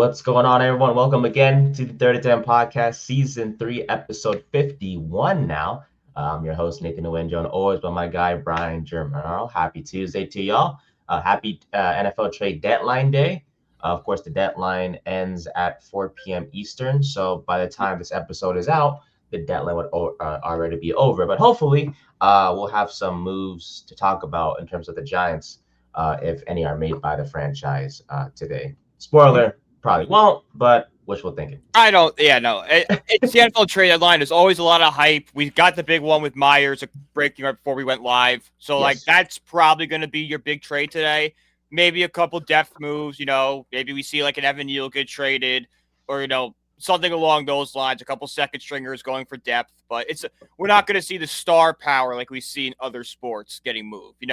What's going on, everyone? Welcome again to the 30 Podcast, Season 3, Episode 51 now. I'm your host, Nathan Nguyen, joined always by my guy, Brian Germanaro. Happy Tuesday to y'all. Happy NFL trade deadline day. Of course, the deadline ends at 4 p.m. Eastern, so by the time this episode is out, the deadline would already be over. But hopefully, we'll have some moves to talk about in terms of the Giants, if any are made by the franchise today. Spoiler, probably won't, but wishful thinking. I don't. Yeah, no. It's the NFL trade deadline. There's always a lot of hype. We got the big one with Myers breaking right before we went live. So, Yes. that's probably going to be your big trade today. Maybe a couple depth moves. Maybe we see like an Evan Neal get traded, or something along those lines. A couple second stringers going for depth, but we're not going to see the star power like we see in other sports getting moved.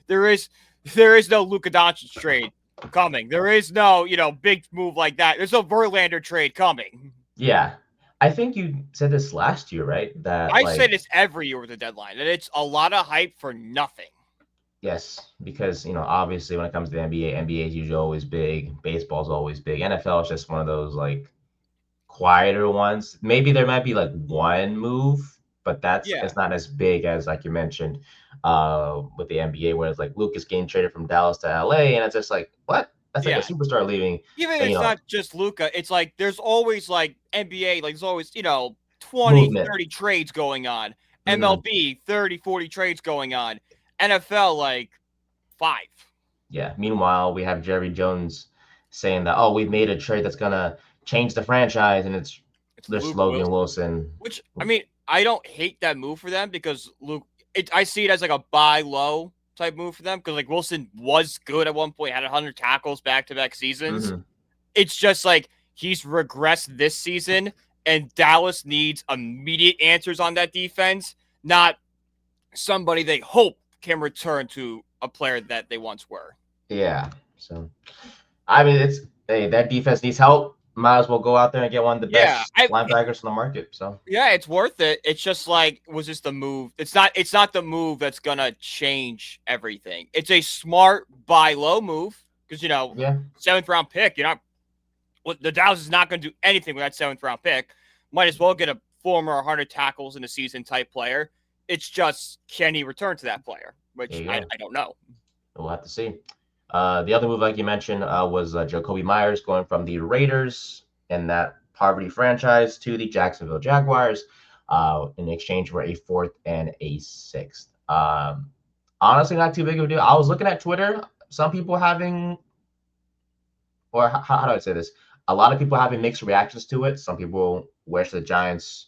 There is no Luka Doncic trade coming. There is no, big move like that. There's no Verlander trade coming. Yeah. I think you said this last year, right? That I say this every year with the deadline, and it's a lot of hype for nothing. yes, because obviously when it comes to the NBA is usually always big. Baseball's always big. NFL is just one of those like quieter ones. Maybe there might be like one move, but it's not as big as like you mentioned with the NBA, where it's like Lucas getting traded from Dallas to LA, and it's just like, what? That's like a superstar leaving. Even if it's not just Luka, it's like there's always like NBA, like there's always 20, movement. 30 trades going on. MLB 30, 40 trades going on. NFL like 5. Yeah. Meanwhile, we have Jerry Jones saying that, oh, we've made a trade that's gonna change the franchise, and it's Logan Wilson. Which, I mean, I don't hate that move for them because I see it as like a buy low type move for them because like Wilson was good at one point, had 100 tackles back-to-back seasons. It's just like he's regressed this season, and Dallas needs immediate answers on that defense, not somebody they hope can return to a player that they once were. Yeah. So, I mean, that defense needs help. Might as well go out there and get one of the best linebackers on the market. So yeah, it's worth it. It's just like, was this the move? It's not the move that's gonna change everything. It's a smart buy low move because 7th round pick. The Dallas is not going to do anything with that 7th round pick. Might as well get a former 100 tackles in a season type player. It's just, can he return to that player? Which I don't know. We'll have to see. The other move, like you mentioned, was Jacoby Myers going from the Raiders and that poverty franchise to the Jacksonville Jaguars in exchange for a 4th and a 6th. Honestly, not too big of a deal. I was looking at Twitter. Some people having, or how do I say this? A lot of people having mixed reactions to it. Some people wish the Giants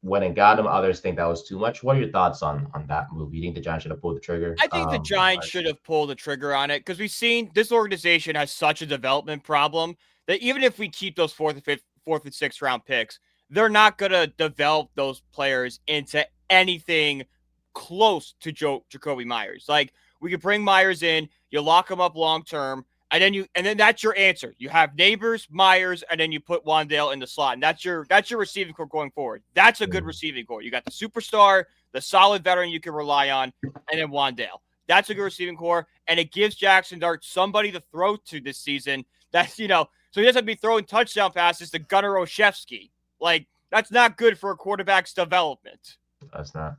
went and got him. Others think that was too much. What are your thoughts on that move? You think the Giants should have pulled the trigger? I think the Giants should have pulled the trigger on it because we've seen this organization has such a development problem that even if we keep those 4th and 6th round picks, they're not going to develop those players into anything close to Jacoby Myers. Like, we could bring Myers in, you lock him up long term, and then that's your answer. You have Neighbors, Myers, and then you put Wan'Dale in the slot. And that's your receiving core going forward. That's a good receiving core. You got the superstar, the solid veteran you can rely on, and then Wan'Dale. That's a good receiving core, and it gives Jackson Dart somebody to throw to this season. That's so he doesn't be throwing touchdown passes to Gunnar Olszewski. Like, that's not good for a quarterback's development. That's not.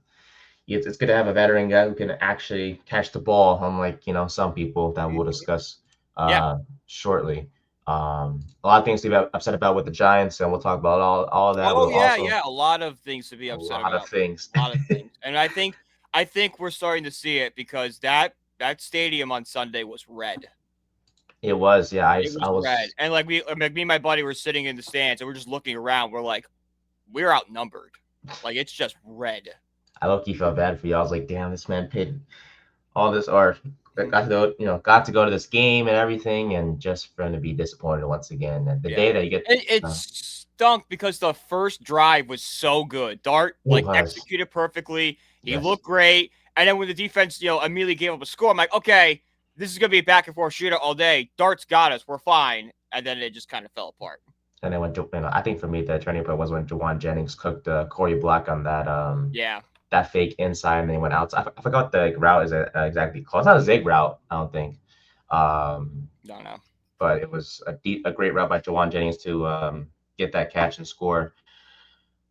It's good to have a veteran guy who can actually catch the ball, unlike some people that we'll discuss shortly. A lot of things to be upset about with the Giants, and we'll talk about all of that. Oh yeah, a lot of things to be upset about. A lot of things. And I think we're starting to see it because that stadium on Sunday was red. It was, yeah. I was red, and like me and my buddy were sitting in the stands, and we're just looking around. We're like, we're outnumbered. Like, it's just red. I low-key felt bad for you. I was like, damn, this man paid all this, or got to go to this game and everything, and just for him to be disappointed once again. And the day that you get it stunk because the first drive was so good. Dart executed perfectly. He looked great, and then when the defense immediately gave up a score, I'm like, okay, this is gonna be a back and forth shooter all day. Dart's got us. We're fine. And then it just kind of fell apart. And then I think for me the turning point was when Juwan Jennings cooked Corey Black on that that fake inside, and then he went outside. I forgot the route is exactly called. It's not a zig route, I don't think. No. but it was a great route by Jawan Jennings to get that catch and score.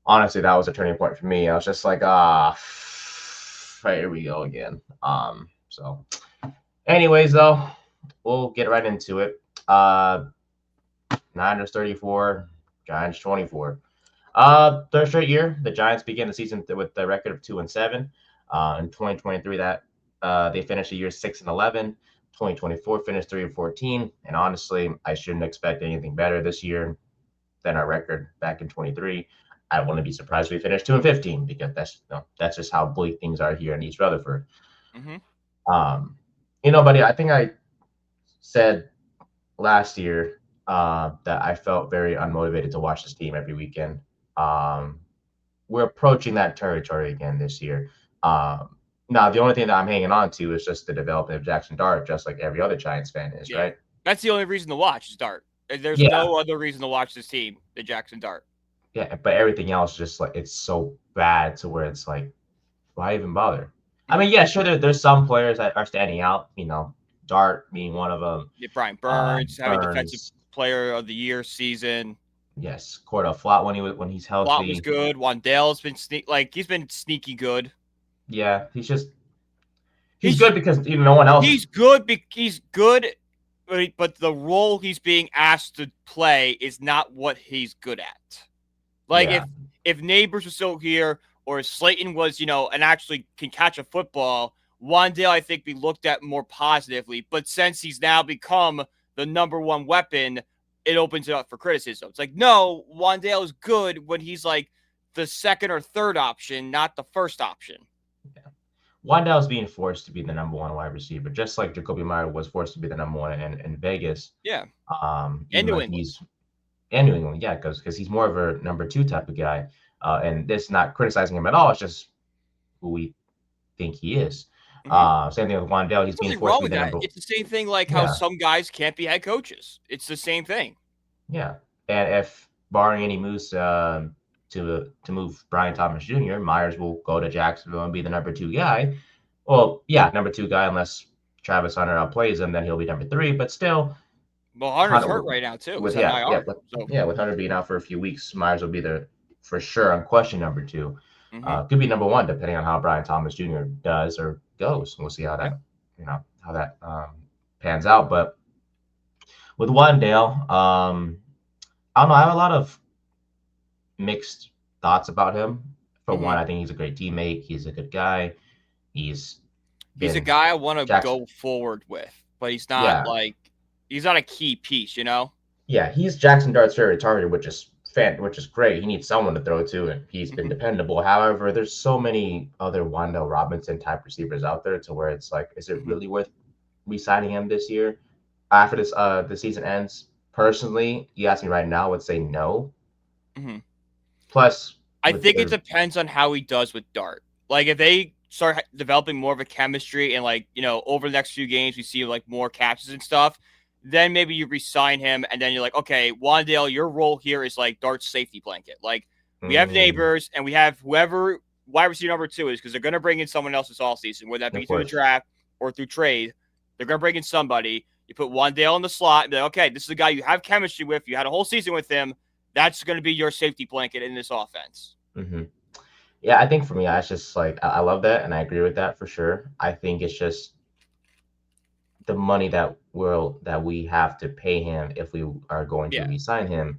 Honestly, that was a turning point for me. I was just like, here we go again. So, anyways, though, we'll get right into it. Niners 34, Giants 24. Third straight year, the Giants began the season with the record of 2-7. In 2023, that they finished the year 6-11. 2024 finished 3-14. And honestly, I shouldn't expect anything better this year than our record back in 23. I wouldn't be surprised if we finished 2-15 because that's just how bleak things are here in East Rutherford. Mm-hmm. Buddy, I think I said last year that I felt very unmotivated to watch this team every weekend. We're approaching that territory again this year. Now, the only thing that I'm hanging on to is just the development of Jackson Dart, just like every other Giants fan is, right? That's the only reason to watch is Dart. There's no other reason to watch this team than Jackson Dart. Yeah, but everything else just like it's so bad to where it's like, why even bother? Mm-hmm. I mean, yeah, sure, there's some players that are standing out. Dart being one of them. Yeah, Brian Burns having defensive player of the year season. Yes, Cordell Flott when he's healthy. Flott was good. Wandale's been he's been sneaky good. Yeah, he's good because no one else. He's good. He's good, but the role he's being asked to play is not what he's good at. Like if Neighbors was still here, or if Slayton was, and actually can catch a football, Wandale I think be looked at more positively. But since he's now become the number one weapon, it opens it up for criticism. It's like, no, Wandale is good when he's like the second or third option, not the first option. Yeah. Wandale's being forced to be the number one wide receiver, just like Jacoby Meyer was forced to be the number one in Vegas. Yeah. And New England, yeah, because he's more of a number two type of guy. And this not criticizing him at all. It's just who we think he is. Mm-hmm. Same thing with Wandale. He's being forced to be the number. It's the same thing like how some guys can't be head coaches. It's the same thing. Yeah. And if barring any moves to move Brian Thomas Jr., Myers will go to Jacksonville and be the number two guy. Well, yeah, number two guy, unless Travis Hunter outplays him, then he'll be number three. But still, well, Hunter's hurt right now too. With Hunter being out for a few weeks, Myers will be the for sure unquestioned number two. Mm-hmm. Could be number one depending on how Brian Thomas Jr. does or goes. We'll see how that pans out. But with Wandale, I don't know. I have a lot of mixed thoughts about him. For one, I think he's a great teammate. He's a good guy. He's a guy I want to go forward with, but he's not he's not a key piece, Yeah, he's Jackson Dart's favorite target, which is great. He needs someone to throw to, and he's been dependable. However, there's so many other Wandale Robinson type receivers out there to where it's like, is it really worth re-signing him this year after this the season ends? Personally, you ask me right now, I would say no. Mm-hmm. Plus, I think it depends on how he does with Dart. Like if they start developing more of a chemistry and over the next few games we see like more catches and stuff, then maybe you re-sign him and then you're like, okay, Wandale, your role here is like Dart's safety blanket. Like we have Neighbors and we have whoever wide receiver number two is, because they're going to bring in someone else this offseason, whether that be through the draft or through trade. They're going to bring in somebody. You put Wandale in the slot and be like, okay, this is a guy you have chemistry with. You had a whole season with him. That's going to be your safety blanket in this offense. Mm-hmm. Yeah, I think for me, it's just like I love that, and I agree with that for sure. I think it's just the money that we have to pay him if we are going to re-sign him.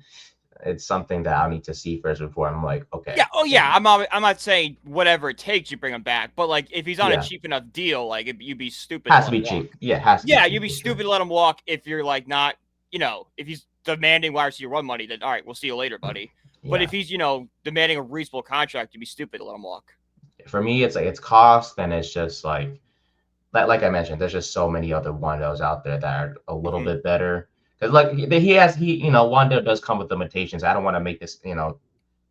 It's something that I'll need to see first before I'm like, okay. Yeah. Oh yeah. I'm not saying whatever it takes you bring him back, but like if he's on a cheap enough deal, like you'd be stupid. Has to be cheap. Yeah. Has to. Yeah. You'd be stupid to let him walk if you're like not, if he's demanding wide receiver run money, then all right, we'll see you later, buddy. Yeah. But if he's, demanding a reasonable contract, you'd be stupid to let him walk. For me, it's like it's cost, and it's just like I mentioned, there's just so many other Wandales out there that are a little bit better. Because Wandale does come with limitations. I don't want to make this,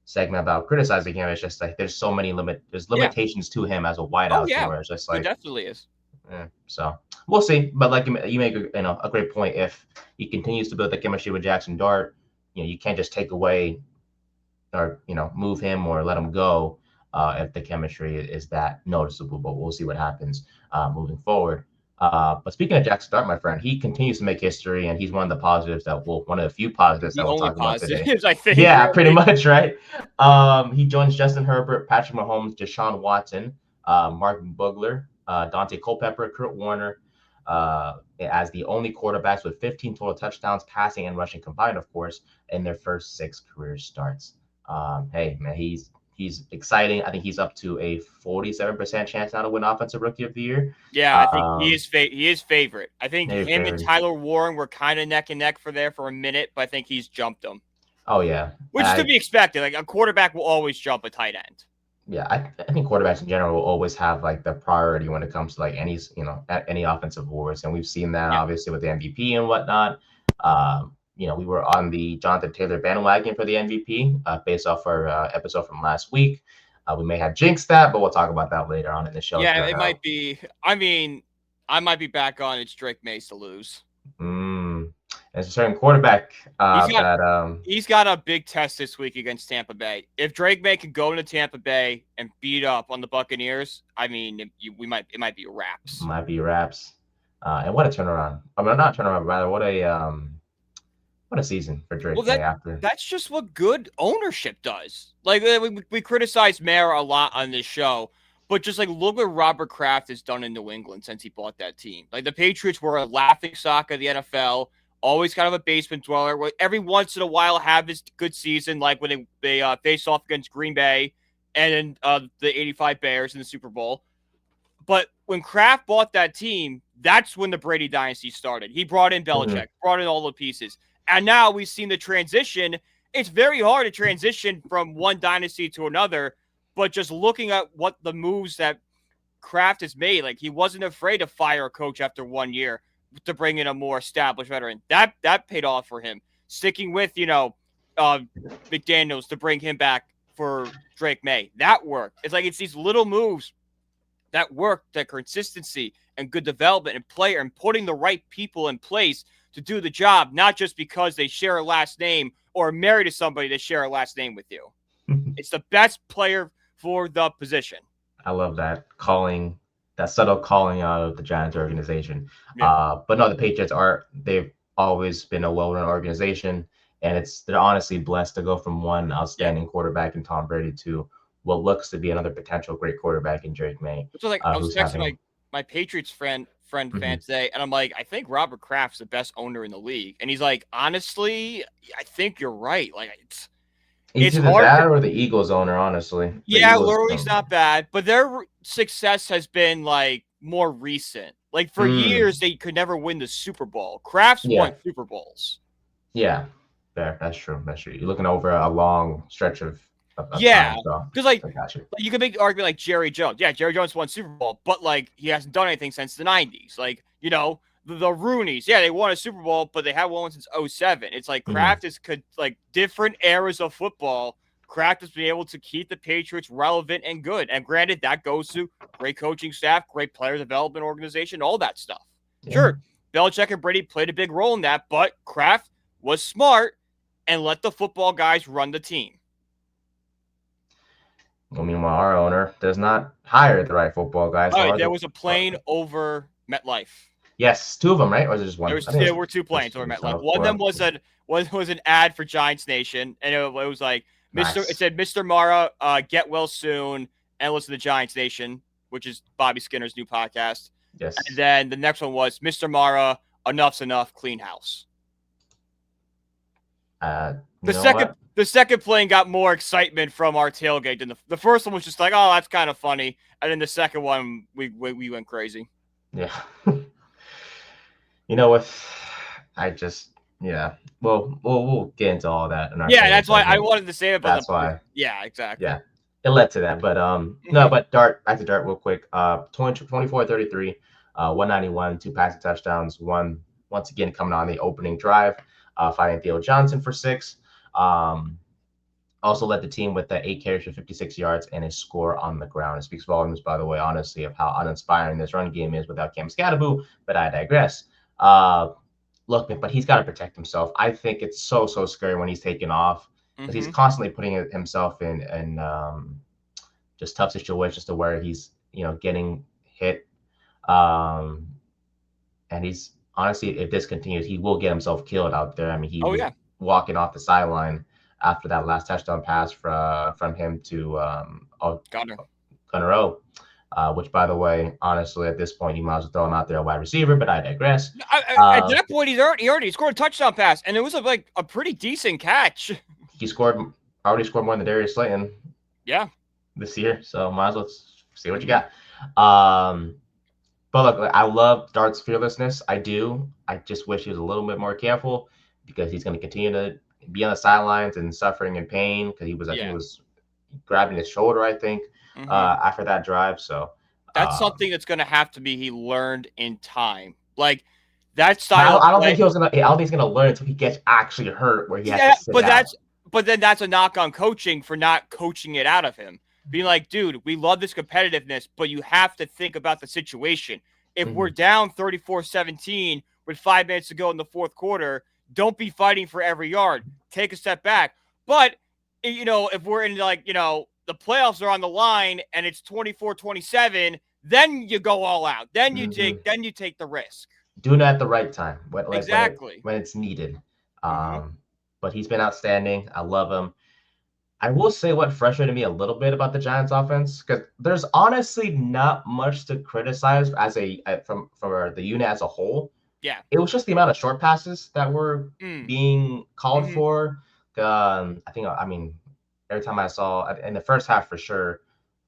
segment about criticizing him. It's just like there's so many limitations to him as a wideout. Where it's just like it definitely is. Yeah, so we'll see. But like you make a great point. If he continues to build the chemistry with Jackson Dart, you can't just take away or move him or let him go if the chemistry is that noticeable. But we'll see what happens moving forward. But speaking of Jackson Dart, my friend, he continues to make history, and he's one of the positives one of the few positives that The we'll only talk about today. positives, I think, Yeah, pretty really. much, right? He joins Justin Herbert, Patrick Mahomes, Deshaun Watson, Mark Bugler, Dante Culpepper, Kurt Warner, as the only quarterbacks with 15 total touchdowns, passing and rushing combined, of course, in their first 6 career starts. Hey, man, he's exciting. I think he's up to a 47% chance now to win Offensive Rookie of the Year. Yeah, I think Um, he is favorite. I think Maybe him and favorite. Tyler Warren were kind of neck and neck for a minute, but I think he's jumped them, Oh yeah, which is to be expected. Like a quarterback will always jump a tight end. yeah. I think quarterbacks in general will always have like the priority when it comes to like any offensive awards, and we've seen that Yeah. obviously with the MVP and whatnot. We were on the Jonathan Taylor bandwagon for the MVP based off our episode from last week. We may have jinxed that, but we'll talk about that later on in the show. Yeah, But it might be. I mean, I might be back on. It's Drake Mays to lose. There's a certain quarterback He's got that he's got a big test this week against Tampa Bay. If Drake May can go into Tampa Bay and beat up on the Buccaneers, I mean, it might be wraps. might be Raps. And what a turnaround! I mean, not turnaround, but rather what a season for Well, Drake May after. that's just what good ownership does. Like we criticize Mayer a lot on this show, but just like look what Robert Kraft has done in New England since he bought that team. Like the Patriots were a laughing stock of the NFL, always kind of a basement dweller. Every once in a while have this good season, like when they face off against Green Bay and the '85 Bears in the Super Bowl. But when Kraft bought that team, that's when the Brady dynasty started. He brought in Belichick, brought in all the pieces. And now we've seen the transition. It's very hard to transition from one dynasty to another, but just looking at what the moves that Kraft has made, like he wasn't afraid to fire a coach after 1 year to bring in a more established veteran. That paid off for him. Sticking with, McDaniels to bring him back for Drake May. That worked. It's like it's these little moves that work, that consistency and good development and player and putting the right people in place to do the job, not just because they share a last name or are married to somebody that share a last name with you. It's the best player for the position. I love that subtle calling out of the Giants organization. Yeah. But no, the Patriots they've always been a well-run organization, and they're honestly blessed to go from one outstanding quarterback in Tom Brady to what looks to be another potential great quarterback in Drake May. So like I was who's texting having my Patriots fan today, and I'm like, I think Robert Kraft's the best owner in the league, and he's like, honestly, I think you're right. Like It's it's either hard that to. or the Eagles owner, honestly. The Yeah, Eagles. Lurley's not bad, but their success has been like more recent. Like for years, they could never win the Super Bowl. Kraft's Yeah. won Super Bowls. Yeah. That's true. That's true. You're looking over a long stretch of Yeah, time. So because like I got you. you could make the argument like Jerry Jones. Yeah, Jerry Jones won Super Bowl, but like he hasn't done anything since the '90s. Like the Rooneys. Yeah, they won a Super Bowl, but they haven't won since '07. It's like Kraft is like different eras of football. Kraft has been able to keep the Patriots relevant and good. And granted, that goes to great coaching staff, great player development organization, all that stuff. Yeah. Sure, Belichick and Brady played a big role in that, but Kraft was smart and let the football guys run the team. Well, meanwhile, our owner does not hire the right football guys. All right, there was a plane over MetLife. Yes, 2 of them, right? Or is it just one? There were 2 planes over MetLife. One of them was an ad for Giants Nation, and it was like It said Mr. Mara, get well soon, and listen to Giants Nation, which is Bobby Skinner's new podcast. Yes. And then the next one was Mr. Mara, enough's enough, clean house. The second plane got more excitement from our tailgate than the first one was just like, oh, that's kind of funny, and then the second one we went crazy. Yeah. We'll get into all that in our that's why I wanted to say about that's why. Yeah, exactly. Yeah. It led to that, but no, but back to Dart real quick. 24-33, 191, 2 passing touchdowns, one once again coming on the opening drive, finding Theo Johnson for 6. Also led the team with the 8 carries for 56 yards and a score on the ground. It speaks volumes, by the way, honestly, of how uninspiring this run game is without Cam Scatteraboo, but I digress. Look, but he's got to protect himself. I think it's so scary when he's taking off because he's constantly putting himself in just tough situations to where he's getting hit. and he's honestly, if this continues, he will get himself killed out there. I mean, he Oh was yeah, walking off the sideline after that last touchdown pass from him to Gunner. Gunnar, which, by the way, honestly, at this point, you might as well throw him out there a wide receiver, but I digress. At Uh, that point, he already scored a touchdown pass, and it was like a pretty decent catch. he already scored more than Darius Slayton Yeah. this year, so might as well see what you Hmm. got. Um, but look, I love Dart's fearlessness. I do. I just wish he was a little bit more careful because he's going to continue to be on the sidelines and suffering in pain because I think, he Yeah. was grabbing his shoulder, I think, Hmm. after that drive. So, That's um, something that's going to have to be he learned in time. Like that but style of I don't think play. he was gonna. I don't think he's gonna learn until he gets actually hurt, where he has to Yeah, sit out. but then that's a knock on coaching for not coaching it out of him. Being like, dude, we love this competitiveness, but you have to think about the situation. If we're Mm-hmm. down 34-17 with 5 minutes to go in the fourth quarter, don't be fighting for every yard. Take a step back. But if we're in the playoffs are on the line and it's 24-27, then you go all out. Then you Mm-hmm. take the risk. Doing it at the right time, Exactly. when it's needed. Hmm. Um, but he's been outstanding. I love him. I will say what frustrated me a little bit about the Giants offense because there's honestly not much to criticize from for the unit as a whole. Yeah. It was just the amount of short passes that were Mm. being called Hmm. for. I mean, every time I saw in the first half for sure,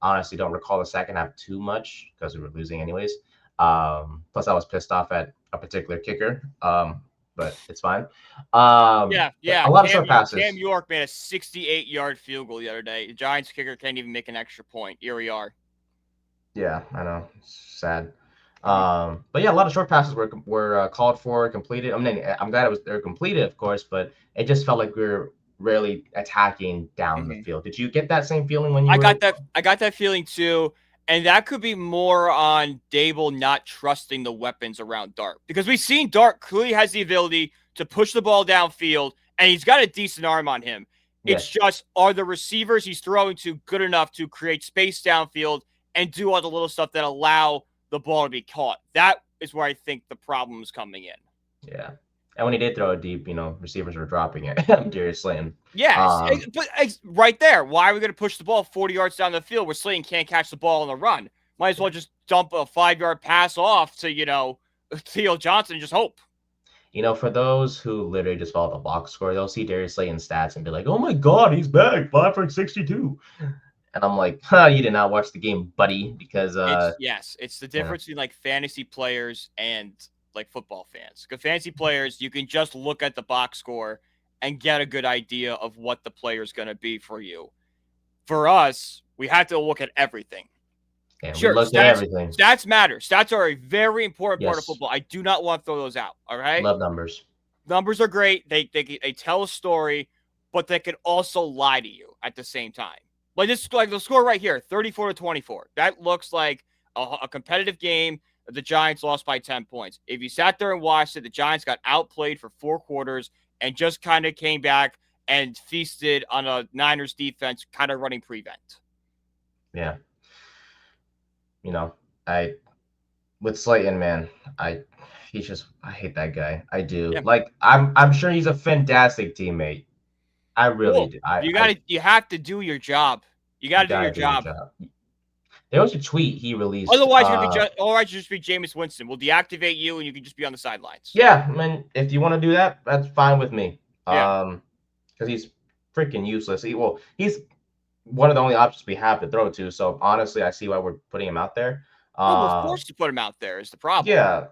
honestly, don't recall the second half too much because we were losing anyways. Plus, I was pissed off at a particular kicker, but it's fine. Yeah, But yeah. a lot of short Cam passes. York made a 68-yard field goal the other day. The Giants kicker can't even make an extra point. Here we are. Yeah, I know. Sad. Mhm, But yeah, a lot of short passes were called for, completed. I mean, I'm glad they're completed, of course, but it just felt like we were rarely attacking down the mhm. field. Did you get that same feeling when you I were? got that. I got that feeling too, and that could be more on Dable not trusting the weapons around Dart because we've seen Dart clearly has the ability to push the ball downfield, and he's got a decent arm on him. It's Yes. just are the receivers he's throwing to good enough to create space downfield and do all the little stuff that allow the ball to be caught. That is where I think the problem is coming in. Yeah. And when he did throw it deep, receivers were dropping it. Darius Slayton. Yes, Um, but right there, why are we going to push the ball 40 yards down the field where Slayton can't catch the ball on the run? Might as well just dump a 5 yard pass off to, Theo Johnson and just hope. for those who literally just follow the box score, they'll see Darius Slayton's stats and be like, "Oh my God, he's back, 5 for 62." And I'm like, "Huh, you did not watch the game, buddy," because It's the you know, difference between like fantasy players and like football fans. Because fantasy players, you can just look at the box score and get a good idea of what the player is going to be for you. For us, we have to look at everything. and we Sure, looked at everything. stats matter. Stats are a very important part of Yes, football. I do not want to throw those out. All right, love numbers. numbers are great. They tell a story, but they can also lie to you at the same time. Like the score right here, 34-24. That looks like a competitive game. The Giants lost by 10 points. If you sat there and watched it, the Giants got outplayed for 4 quarters and just kind of came back and feasted on a Niners defense kind of running prevent. Yeah, I with Slayton, man, I I hate that guy. I do. Yeah. Like I'm sure he's a fantastic teammate. I really Well, do. you have to do your job. You got You to do your gotta do your job. job. There was a tweet he released. Otherwise, you're just be Jameis Winston. We'll deactivate you, and you can just be on the sidelines. Yeah, I mean, if you want to do that, that's fine with me. Yeah. Because he's freaking useless. He's one of the only options we have to throw to. So honestly, I see why we're putting him out there. Well, we're Um, forced to put him out there. Is the problem? yeah,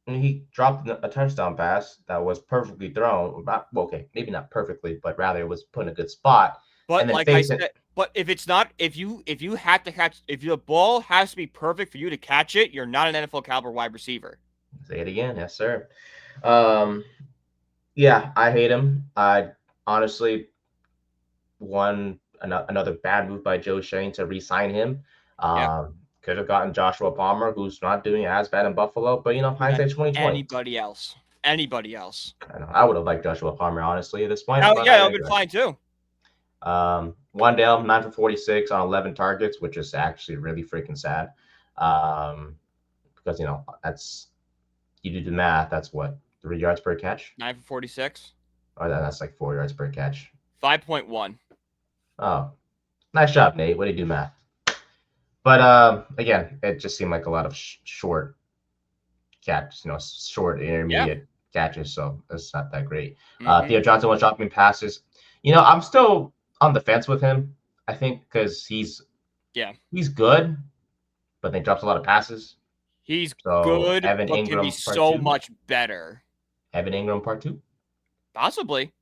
and he dropped a touchdown pass that was perfectly thrown. Well, okay, maybe not perfectly, but rather it was put in a good spot. And But then like I facing, said, but if it's not, if you have to catch, if the ball has to be perfect for you to catch it, you're not an NFL caliber wide receiver. say it again, yes, sir. Um, yeah, I hate him. I honestly another bad move by Joe Shane to re-sign him. Yeah. Could have gotten Joshua Palmer, who's not doing as bad in Buffalo, but hindsight 2020. Anybody else? Anybody else? I would have liked Joshua Palmer honestly at this point, Oh but yeah, I that would have been digress. fine too. Wandale 9 for 46 on 11 targets, which is actually really freaking sad. Because that's You do the math. That's what, 3 yards per catch? 9 for 46. Or that's like 4 yards per catch. 5.1. Oh, nice job, Nate. What do you do math? But again, it just seemed like a lot of short catches, short Yeah. intermediate catches. So it's not that great. Mm-hmm. Theo Johnson was dropping passes. I'm still on the fence with him. I think because he's good, but they drops a lot of passes. He's So good, Evan but can be Ingram part so two. much better. Evan Ingram part two. Possibly.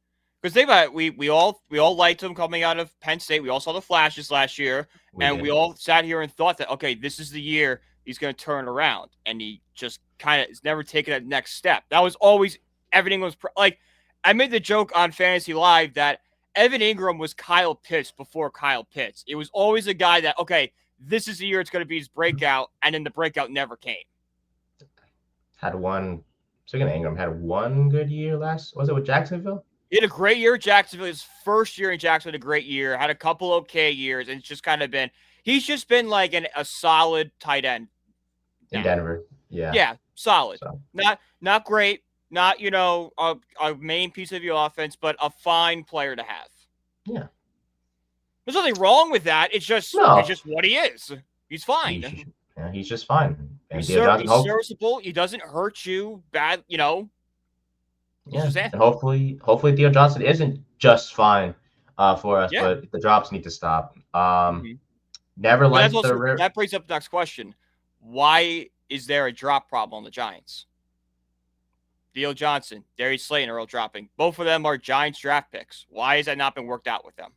Because think about it, we all liked him coming out of Penn State. We all saw the flashes last year, we all sat here and thought that, okay, this is the year he's going to turn around, and he just kind of has never taken that next step. That was always everything was like I made the joke on Fantasy Live that Evan Ingram was Kyle Pitts before Kyle Pitts. It was always a guy that, okay, this is the year it's going to be his breakout, and then the breakout never came. Speaking of Ingram, had one good year was it with Jacksonville? He had a great year at Jacksonville. His first year in Jacksonville, had a great year. Had a couple okay years, and it's just kind of been. He's just been like a solid tight end in Denver. Yeah. Yeah, solid. So. Not great. Not a main piece of your offense, but a fine player to have. Yeah. There's nothing wrong with that. It's just what he is. He's fine. He's just fine. And he's serviceable. He doesn't hurt you bad. Yeah, and hopefully Theo Johnson isn't just fine for us, but the drops need to stop. Never liked that brings up the next question: why is there a drop problem on the Giants? Theo Johnson, Darius Slayton are all dropping. Both of them are Giants draft picks. Why has that not been worked out with them?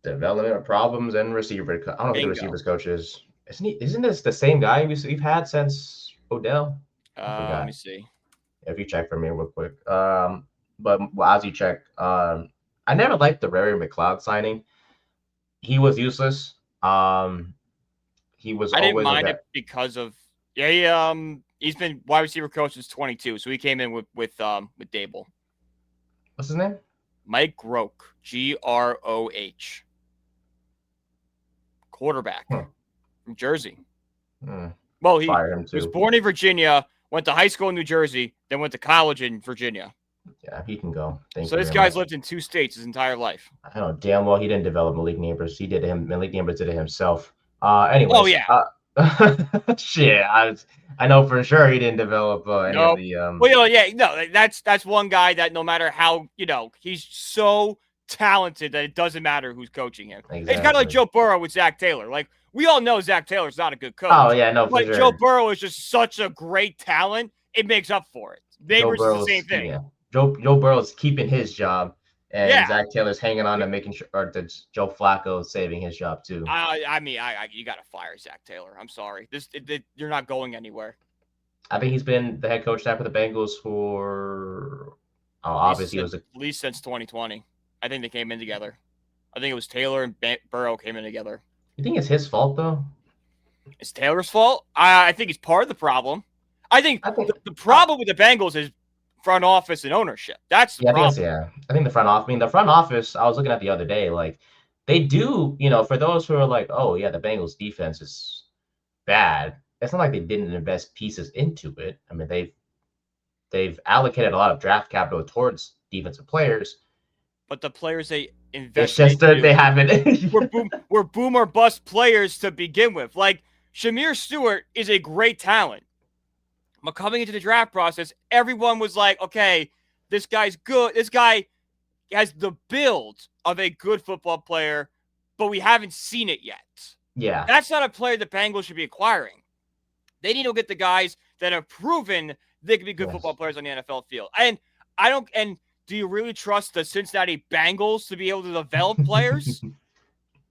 Development problems and receiver. I don't know who the receivers coach is. Isn't this the same guy we've had since Odell? Let me see. If you check for me real quick. But as you check, I never liked the Ray McLeod signing. He was useless. He was. I didn't mind it because of he's been wide receiver coach since 22, so he came in with Dable. What's his name? Mike Groh, Groh. Quarterback from Jersey. Well, he was born in Virginia, went to high school in New Jersey, then went to college in Virginia. Yeah, he can go. So this guy's lived in 2 states his entire life. I know damn well he didn't develop Malik Neighbors. Malik Neighbors did it himself. Anyways. Oh yeah. Shit, I know for sure he didn't develop any of the. Well, that's one guy that no matter how he's so talented that it doesn't matter who's coaching him. Exactly. It's kind of like Joe Burrow with Zach Taylor. Like we all know Zach Taylor's not a good coach. Oh yeah, no, but sure. Joe Burrow is just such a great talent. It makes up for it. Neighbors is the same thing. Yeah. Joe Burrow's keeping his job. And Zach Taylor's hanging on and making sure, or Joe Flacco saving his job too. I mean, you got to fire Zach Taylor. I'm sorry. You're not going anywhere. I think he's been the head coach staff for the Bengals for. Obviously, it was at least since 2020. I think they came in together. I think it was Taylor and Burrow came in together. You think it's his fault though? It's Taylor's fault. I think he's part of the problem. I think the problem with the Bengals is front office and ownership. That's the problem. I think the front office. I mean, the front office. I was looking at the other day. Like they do, for those who are like, oh yeah, the Bengals defense is bad. It's not like they didn't invest pieces into it. I mean, they've allocated a lot of draft capital towards defensive players. But the players they invested, it's just that they haven't. We're boom or bust players to begin with. Like Shamir Stewart is a great talent. But coming into the draft process, everyone was like, okay, this guy's good. This guy has the build of a good football player, but we haven't seen it yet. Yeah. That's not a player the Bengals should be acquiring. They need to get the guys that have proven they can be good football players on the NFL field. And do you really trust the Cincinnati Bengals to be able to develop players?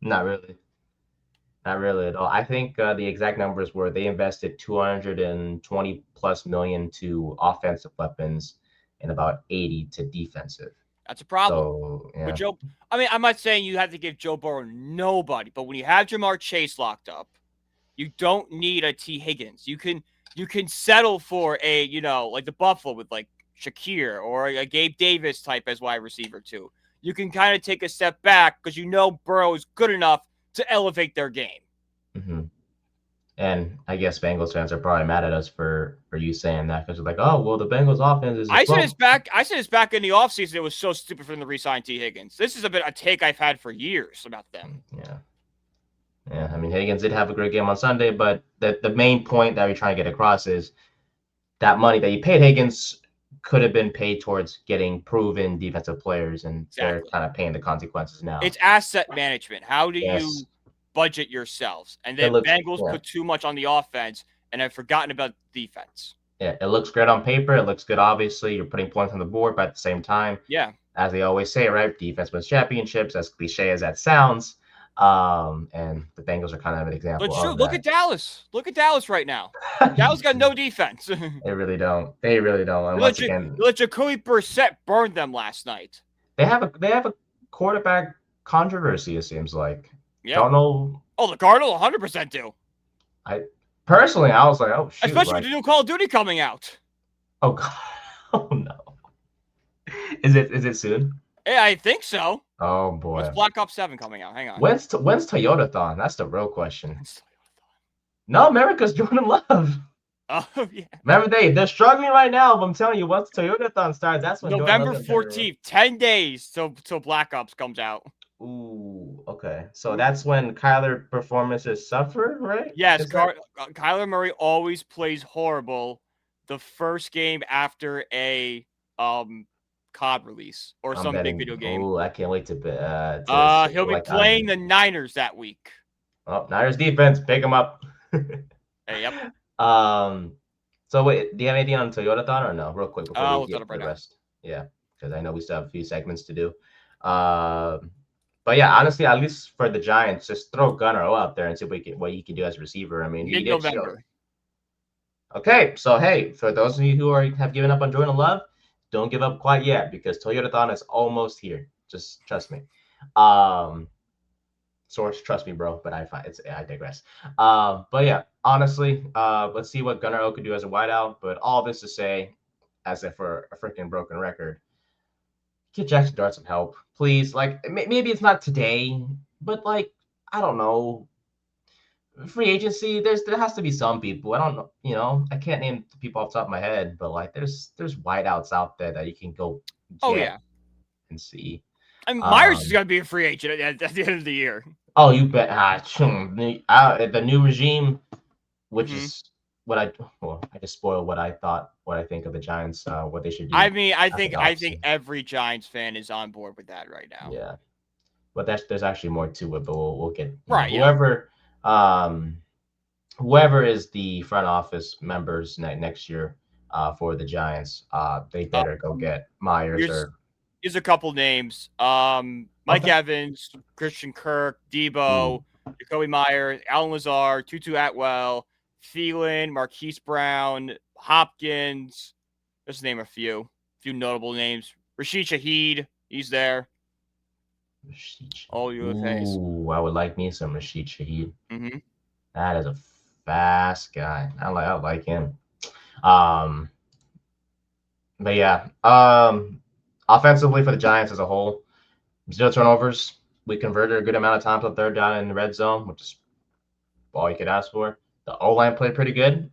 Not really. Not really at all. I think the exact numbers were they invested $220+ million to offensive weapons and about 80 to defensive. That's a problem. So, yeah. But Joe, I mean, I'm not saying you have to give Joe Burrow nobody, but when you have Jamar Chase locked up, you don't need a T. Higgins. You can settle for a, like the Buffalo with like Shakir or a Gabe Davis type as wide receiver too. You can kind of take a step back because Burrow is good enough to elevate their game. Mm-hmm. And I guess Bengals fans are probably mad at us for you saying that because they're like, oh, well, the Bengals offense is a I said it's 12. back. I said it's back in the offseason. It was so stupid for them to re-sign T. Higgins. This is a take I've had for years about them. Yeah. Yeah. I mean, Higgins did have a great game on Sunday, but the main point that we're trying to get across is that money that you paid Higgins could have been paid towards getting proven defensive players, and they're Exactly. kind of paying the consequences now. It's asset management. How do Yes. you budget yourselves? And It the looks, Bengals yeah. put too much on the offense and have forgotten about defense. Yeah, it looks great on paper. It looks good, obviously. You're putting points on the board, but at the same time, Yeah. as they always say, right? Defense wins championships, as cliche as that sounds. And the Bengals are kind of an example But true, of look at that. Dallas. Look at Dallas right now. Dallas got no defense. They really don't. They really don't. And once again, They let Jacoby Brissett burn them last night. they have a quarterback controversy, it seems like. Yeah. Don't know. Oh, the Cardinals 100% do. I personally, I was like, oh shoot, Especially like, with the new Call of Duty coming out. oh god, oh no. Is it soon? Yeah, I think so. Oh boy. What's Black Ops 7 coming out? Hang on. When's Toyotathon? That's the real question. No, America's Jordan Love. Oh yeah. Remember they're struggling right now, but I'm telling you, once Toyotathon starts, that's when November 14th, 10 days till Black Ops comes out. Ooh, okay. So that's when Kyler performances suffer, right? Yes, Kyler Murray always plays horrible the first game after a COD release or some big video game. Oh, I can't wait to he'll be playing the Niners that week. Oh, Niners defense, pick him up. Hey, yep. So wait, do you have anything on Toyotathon or no? Real quick before we get to the rest. Yeah, because I know we still have a few segments to do. But yeah, honestly, at least for the Giants, just throw Gunnar out there and see what he can do as a receiver. I mean, he did show. Okay, so hey, for those of you who have given up on Jordan Love, don't give up quite yet because Toyotathon is almost here. Just trust me. Source, trust me, bro. But I digress. But yeah, honestly, let's see what Gunnar O could do as a wideout. But all this to say, as if for a freaking broken record, get Jackson Dart some help, please. Like maybe it's not today, but like I don't know. Free agency, there has to be some people. I don't know, I can't name the people off the top of my head, but like there's wideouts out there that you can go get and see. And Myers is gonna be a free agent at the end of the year. Oh, you bet. The new regime, which is what I just spoiled what I think of the Giants, what they should do. I mean, I think every Giants fan is on board with that right now. Yeah, but there's actually more to it, but we'll get right. Whoever is the front office members next year for the Giants, they better go get Myers Here's a couple names. Mike Evans, Christian Kirk, Debo, Jacoby Myers, Alan Lazard, Tutu Atwell, Thielen, Marquise Brown, Hopkins. Let's name a few notable names. Rashid Shaheed, he's there. All UFAs. Ooh, I would like me some Rashid Shaheed. Mm-hmm. That is a fast guy. I like him. But yeah. Offensively for the Giants as a whole, 0 turnovers. We converted a good amount of times on third down in the red zone, which is all you could ask for. The O-line played pretty good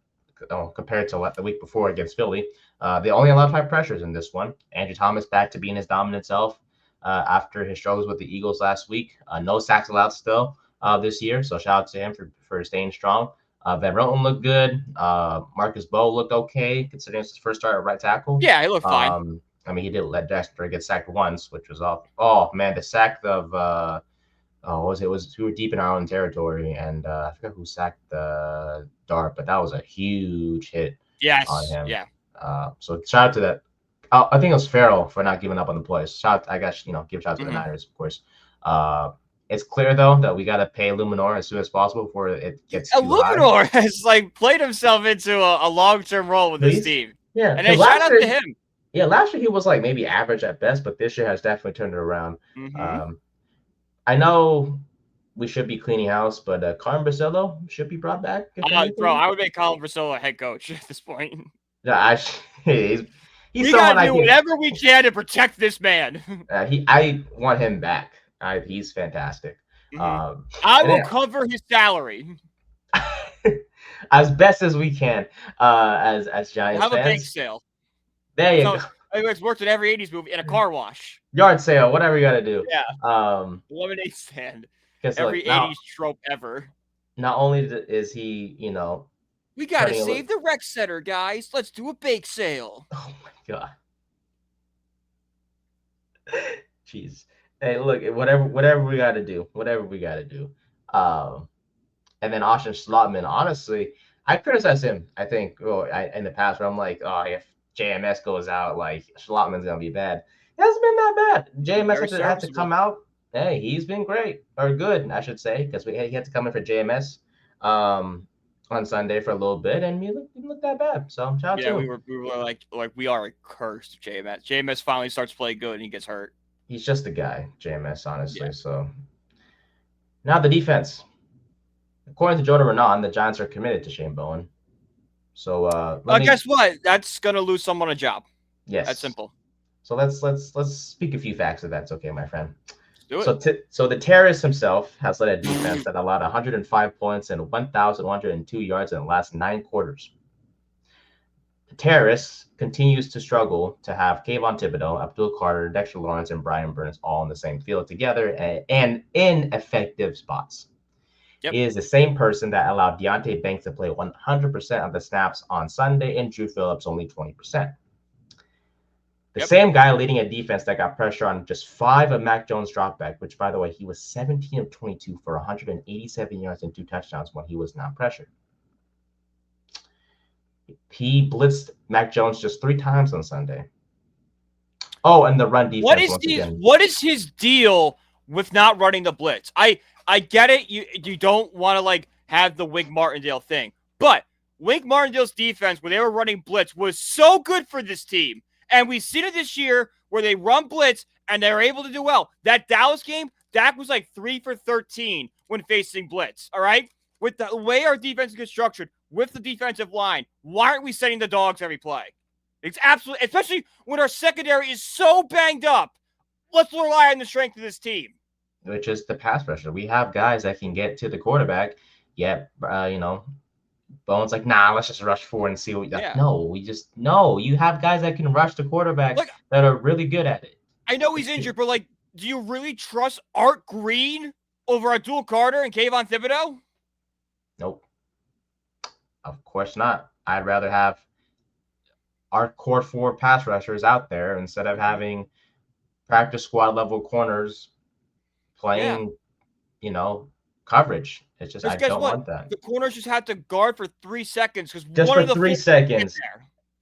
compared to the week before against Philly. They only allowed 5 pressures in this one. Andrew Thomas back to being his dominant self after his struggles with the Eagles last week. No sacks allowed still this year, so shout out to him for staying strong. Van Roten looked good. Marcus Bowe looked okay considering it's his first start at right tackle. Yeah, he looked fine. I mean, he did let Dexter get sacked once, which was off. Oh man, the sack of we were deep in our own territory, and I forgot who sacked the Dart, but that was a huge hit on him. Yeah. So shout out to that. I think it was Farrell for not giving up on the plays. I guess give shout out to the Niners, of course. It's clear though that we got to pay Luminor as soon as possible before it gets too Luminor has played himself into a long-term role with this team. Yeah, and shout out to him. Yeah, last year he was maybe average at best, but this year has definitely turned it around. Mm-hmm. I know we should be cleaning house, but Colin Brasillo should be brought back. Bro, I would make Colin Brasillo a head coach at this point. Yeah, we gotta do whatever we can to protect this man. I want him back. He's fantastic. Mm-hmm. I will cover his salary. as best as we can, as We'll Giants have a bake fans. sale. There That's you how go. it's worked in every 80s movie in a car wash. Yard sale, whatever you got to do. Yeah. Um, Lemonade stand. because Every like 80s trope ever. not only is he, We gotta turning a save the rec center, guys. Let's do a bake sale. oh my god, jeez. Hey, look, whatever we got to do, whatever we got to do. Um, and then Austin Schlottman, honestly, I criticize him. I think in the past where I'm like, oh, if JMS goes out, like Schlottman's gonna be bad. It hasn't been that bad. JMS Very had to serviceable. come out. Hey, he's been great or good, I should say, because he had to come in for JMS um, on Sunday for a little bit, and he didn't look that bad. So shout out Yeah, to we him. were like we are cursed. JMS. JMS finally starts playing good and he gets hurt. He's just a guy, JMS, Yeah. honestly. So now the defense. According to Jordan Renan, the Giants are committed to Shane Bowen. So let me Guess what? That's gonna lose someone a job. That's yes. simple. So let's speak a few facts if that's okay, my friend. Let's do it. So the terrorist himself has led a defense that allowed 105 points and 1,102 yards in the last 9 quarters. The terrorist continues to struggle to have Kayvon Thibodeau, Abdul Carter, Dexter Lawrence, and Brian Burns all in the same field together and in effective spots. Yep. It is the same person that allowed Deontay Banks to play 100% of the snaps on Sunday and Drew Phillips only 20%. The same guy leading a defense that got pressure on just 5 of Mac Jones' dropback, which, by the way, he was 17 of 22 for 187 yards and 2 touchdowns when he was not pressured. He blitzed Mac Jones just 3 times on Sunday. Oh, and the run defense again. What is his deal with not running the blitz? I get it. You don't want to like have the Wink Martindale thing, but Wink Martindale's defense when they were running blitz was so good for this team. And we've seen it this year where they run blitz and they're able to do well. That Dallas game, Dak was like 3 for 13 when facing blitz. All right. With the way our defense gets structured, with the defensive line, why aren't we sending the dogs every play? It's absolutely, especially when our secondary is so banged up. Let's rely on the strength of this team. Which is the pass rusher. We have guys that can get to the quarterback. Yet, Bowen's like, nah, let's just rush forward and see what. Yeah. No, you have guys that can rush the quarterback that are really good at it. I know he's injured, but do you really trust Art Green over Abdul Carter and Kayvon Thibodeau? Nope. Of course not. I'd rather have our core 4 pass rushers out there instead of having practice squad level corners playing, coverage. It's just I don't want that. The corners just have to guard for 3 seconds because just for 3 seconds.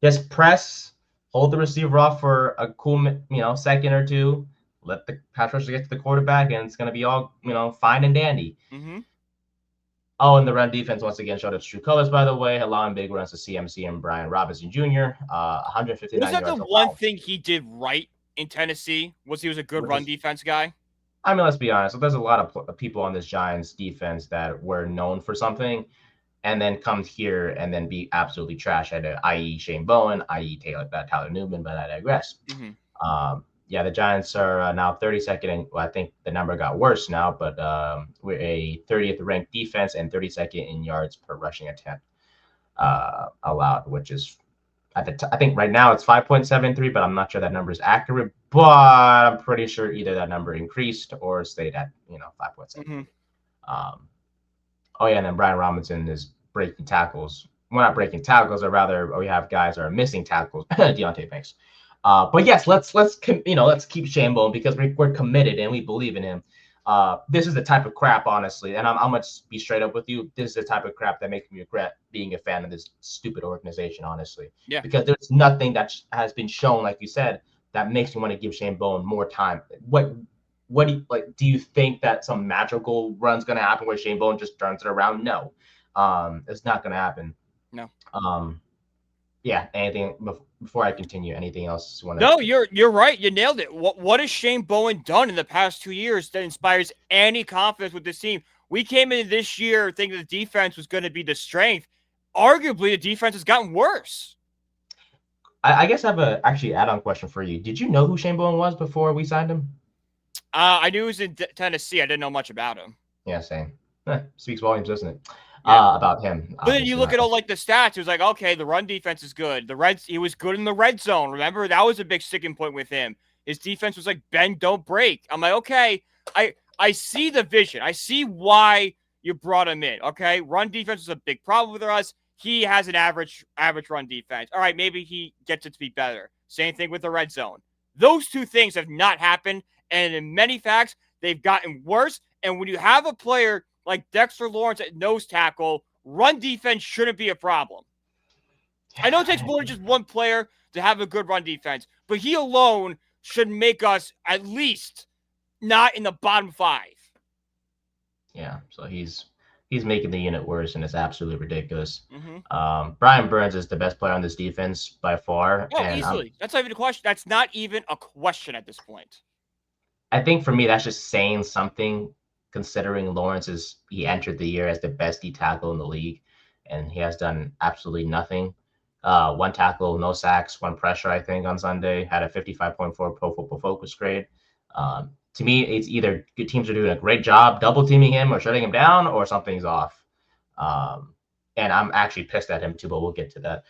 Just press, hold the receiver off for a cool, second or two. Let the pass rusher get to the quarterback, and it's going to be all, fine and dandy. Mm-hmm. Oh, and the run defense once again showed its true colors, by the way, allowing big runs to CMC and Brian Robinson Jr. 159 was that yards. The one thing he did right in Tennessee was he was a good run defense guy. I mean, let's be honest. There's a lot of people on this Giants defense that were known for something, and then come here and then be absolutely trash at it. I.e. Shane Bowen, i.e. Tyler Newman, but I digress. Mm-hmm. The Giants are now 32nd, and I think the number got worse now, but we're a 30th ranked defense and 32nd in yards per rushing attempt allowed, which is I think right now it's 5.73, but I'm not sure that number is accurate. But I'm pretty sure either that number increased or stayed at 5.7. Mm-hmm. And then Brian Robinson is breaking tackles. We're not breaking tackles, or rather, we have guys that are missing tackles. Deontay Banks. But yes, let's keep Shane Bowen because we're committed and we believe in him. This is the type of crap, honestly, and I'm gonna be straight up with you. This is the type of crap that makes me regret being a fan of this stupid organization, honestly. Yeah. Because there's nothing that has been shown, like you said, that makes me want to give Shane Bowen more time. What do you like? Do you think that some magical run's gonna happen where Shane Bowen just turns it around? No, it's not gonna happen. No. Yeah. Anything before I continue? Anything else you want to? No, you're right. You nailed it. What has Shane Bowen done in the past 2 years that inspires any confidence with this team? We came into this year thinking the defense was going to be the strength. Arguably, the defense has gotten worse. I guess I have a actually add-on question for you. Did you know who Shane Bowen was before we signed him? I knew he was in Tennessee. I didn't know much about him. Yeah, same. Speaks volumes, doesn't it? Yeah. About him, But then you obviously look not. at all like the stats. It was like, okay, the run defense is good. He was good in the red zone. Remember, that was a big sticking point with him. His defense was like bend, don't break. I'm like, okay, I see the vision. I see why you brought him in. Okay, run defense is a big problem with us. He has an average run defense. All right, maybe he gets it to be better. Same thing with the red zone. Those two things have not happened, and in many facts, they've gotten worse. And when you have a player like Dexter Lawrence at nose tackle, run defense shouldn't be a problem. I know it takes more than just one player to have a good run defense, but he alone should make us at least not in the bottom 5. Yeah, so he's making the unit worse, and it's absolutely ridiculous. Mm-hmm. Brian Burns is the best player on this defense by far, Oh, and easily. That's not even a question. That's not even a question at this point. I think for me that's just saying something, considering he entered the year as the best D tackle in the league, and he has done absolutely nothing. One tackle, no sacks, one pressure, I think, on Sunday. Had a 55.4 Pro Football Focus grade. To me, it's either good teams are doing a great job double teaming him or shutting him down, or something's off. Um, and I'm actually pissed at him too, but we'll get to that.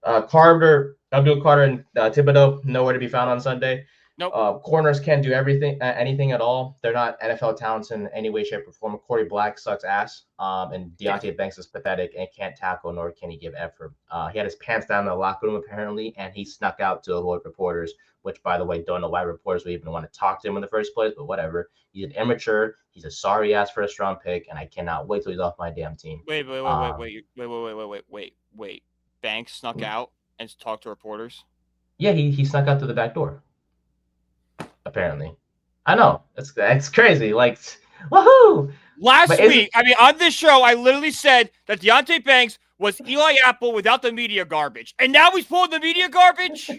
Abdul Carter, and Thibodeau nowhere to be found on Sunday. Nope. Corners can't do anything at all. They're not NFL talents in any way, shape, or form. Corey Black sucks ass. And Deontay Banks is pathetic and can't tackle, nor can he give effort. He had his pants down in the locker room apparently, and he snuck out to avoid reporters. Which, by the way, don't know why reporters would even want to talk to him in the first place, but whatever. He's an immature. He's a sorry ass first round pick, and I cannot wait till he's off my damn team. Wait. Banks snuck out and talked to reporters. Yeah, he snuck out through the back door. Apparently, I know it's crazy. Like, woohoo! Last week, on this show, I literally said that Deontay Banks was Eli Apple without the media garbage, and now he's pulling the media garbage.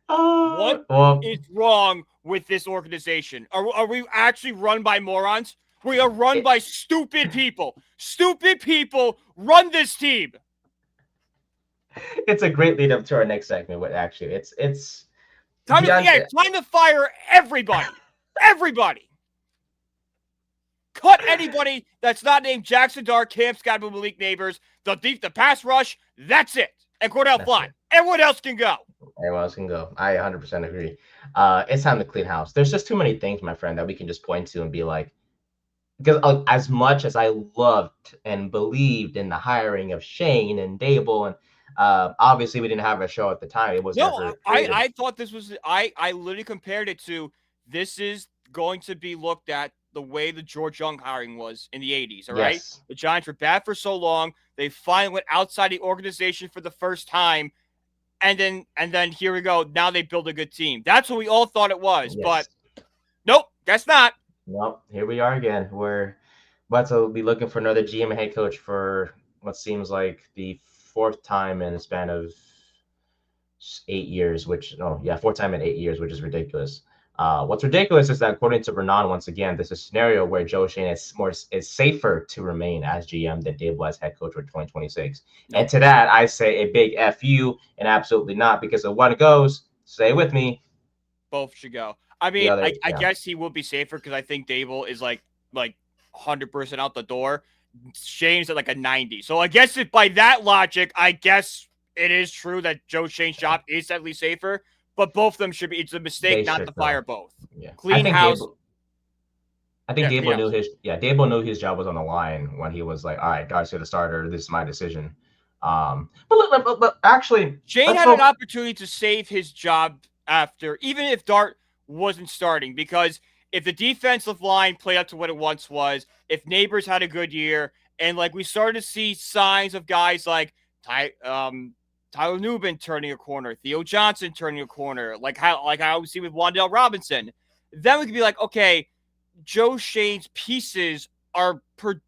What is wrong with this organization? Are we actually run by morons? We are run by stupid people. Stupid people run this team. It's a great lead up to our next segment. Actually, it's time to fire everybody. Everybody. Cut anybody that's not named Jackson Dart, Cam Scott, Malik Neighbors, the pass rush. That's it. And Cordell Flott. Everyone else can go. Everyone else can go. I 100% agree. It's time to clean house. There's just too many things, my friend, that we can just point to and be like, because as much as I loved and believed in the hiring of Shane and Dable, and obviously we didn't have a show at the time. It was I thought this was I literally compared it to this is going to be looked at the way the George Young hiring was in the 80s. All right. Yes. The Giants were bad for so long. They finally went outside the organization for the first time. And then here we go. Now they build a good team. That's what we all thought it was. Yes. But nope, guess not. Nope. Here we are again. We're about to be looking for another GM and head coach for what seems like the fourth time in a span of 8 years, fourth time in 8 years, which is ridiculous. What's ridiculous is that according to Renan, once again, there's a scenario where Joe Shane is safer to remain as GM than Dable as head coach for 2026. Nope. And to that, I say a big F you and absolutely not, because if one goes, say with me. Both should go. I mean, I guess he will be safer because I think Dable is like 100% out the door. Shane's at like a 90. So I guess by that logic, I guess it is true that Joe Shane's job is at least safer. But both of them should be. It's a mistake not to fire both. Yeah. Clean house. I think Dable knew Dable knew his job was on the line when he was like, "All right, Dart's the starter. This is my decision." But actually, Shane had an opportunity to save his job after, even if Dart wasn't starting, because if the defensive line played up to what it once was, if Neighbors had a good year, and like we started to see signs of guys like Tyler Newman turning a corner, Theo Johnson turning a corner, like I would see with Wan'Dale Robinson. Then we could be like, okay, Joe Shane's pieces are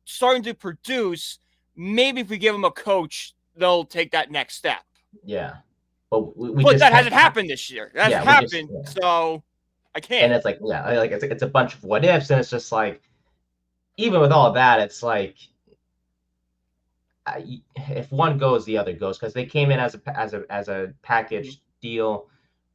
starting to produce. Maybe if we give him a coach, they'll take that next step. Yeah. But that hasn't happened this year. That hasn't happened, so I can't. And it's like, it's a bunch of what ifs, and it's just like, even with all of that, it's like, if one goes, the other goes, because they came in as a package deal.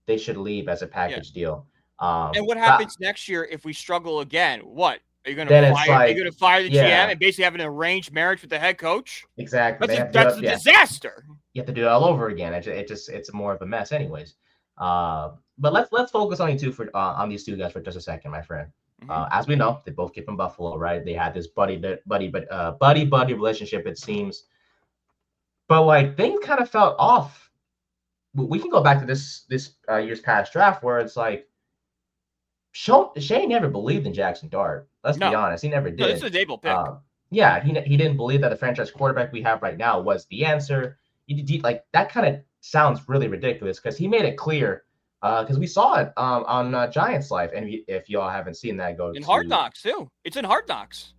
They should leave as a package deal. And what happens next year if we struggle again? What? Are you gonna then it's fire? Are you like, gonna fire the GM yeah, and basically have an arranged marriage with the head coach? exactly. They have to do That's it. a Yeah, disaster. you have to do it all over again. It's more of a mess, anyways. But let's focus on you two for on these two guys for just a second, my friend. Mm-hmm. As we know, they both came from Buffalo, right? They had this buddy relationship, it seems. But like things kind of felt off. We can go back to this year's past draft where it's like Shane never believed in Jackson Dart. Let's be No, honest, he never no, this is did. a Dable pick. Yeah, he didn't believe that the franchise quarterback we have right now was the answer. Like that kind of sounds really ridiculous because he made it clear. Because we saw it on Giants Life, and if y'all haven't seen that, go In Hard to Knocks too. It's in Hard Knocks.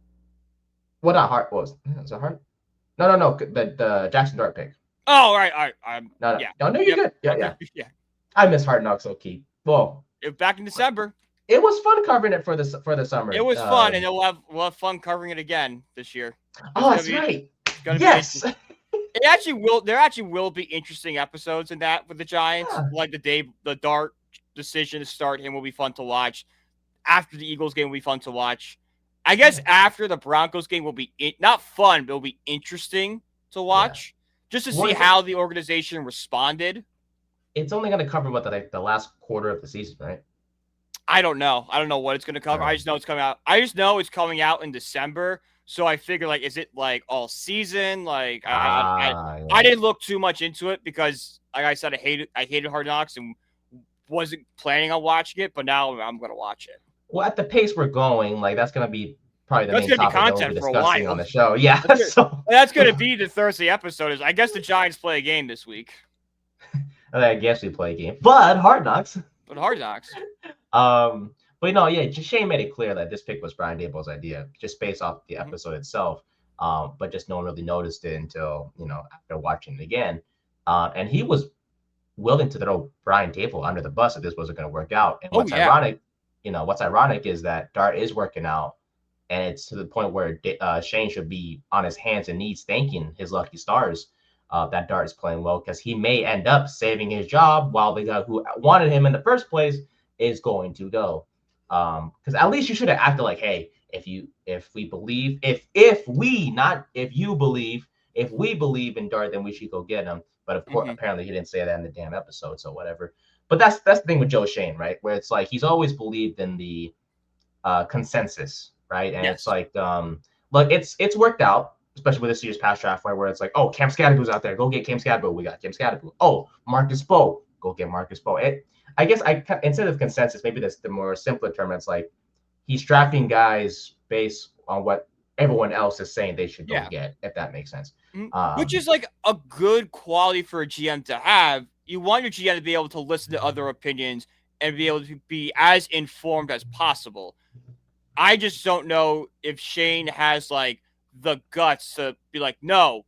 what not hard was it hard? No, the Jackson Dart pick. Oh, all right, all right. No, Yeah. no, no, you're Yep. good. Yeah, Okay. yeah. Yeah. I miss Hard Knocks, okay. Well, Back in December. it was fun covering it for the summer. It was fun, and we'll have fun covering it again this year. Oh, that's right. It's gonna Yes. be. It actually will. There actually will be interesting episodes in that with the Giants. Yeah. Like the Dart decision to start him will be fun to watch. After the Eagles game will be fun to watch. I guess after the Broncos game will be not fun, but it'll be interesting to watch, just to see how the organization responded. It's only going to cover what the last quarter of the season, right? I don't know. I don't know what it's going to cover. I just know it's coming out. I just know it's coming out in December. So I figure, like, is it like all season? Like, I didn't look too much into it because, like I said, I hated Hard Knocks and wasn't planning on watching it. But now I'm going to watch it. Well, at the pace we're going, like that's going to be probably the main topic that we'll be for a discussing while on the show. Yeah, that's going to be the Thursday episode. Is I guess the Giants play a game this week. I guess we play a game, but Hard Knocks. But Hard Knocks. But no, yeah, Shane made it clear that this pick was Brian Dable's idea, just based off the episode itself. But just no one really noticed it until after watching it again. And he was willing to throw Brian Dable under the bus if this wasn't going to work out. And what's ironic is that Dart is working out, and it's to the point where Shane should be on his hands and knees thanking his lucky stars that Dart is playing well, because he may end up saving his job while the guy who wanted him in the first place is going to go. Because at least you should have acted like, hey, if you believe in Dart, then we should go get him. But of course, apparently he didn't say that in the damn episode, so whatever. But that's the thing with Joe Shane, right? Where it's like he's always believed in the consensus, right? And it's like, look, it's worked out, especially with this year's past draft, where it's like, oh, Cam Scadaboo's out there, go get Cam Scadaboo. We got Cam Scadaboo. Oh, Marcus Bowe, go get Marcus Bowe. I guess instead of consensus, maybe that's the more simpler term. It's like he's drafting guys based on what everyone else is saying they should go get, if that makes sense. Which is like a good quality for a GM to have. You want your GM to be able to listen to other opinions and be able to be as informed as possible. I just don't know if Shane has like the guts to be like, no,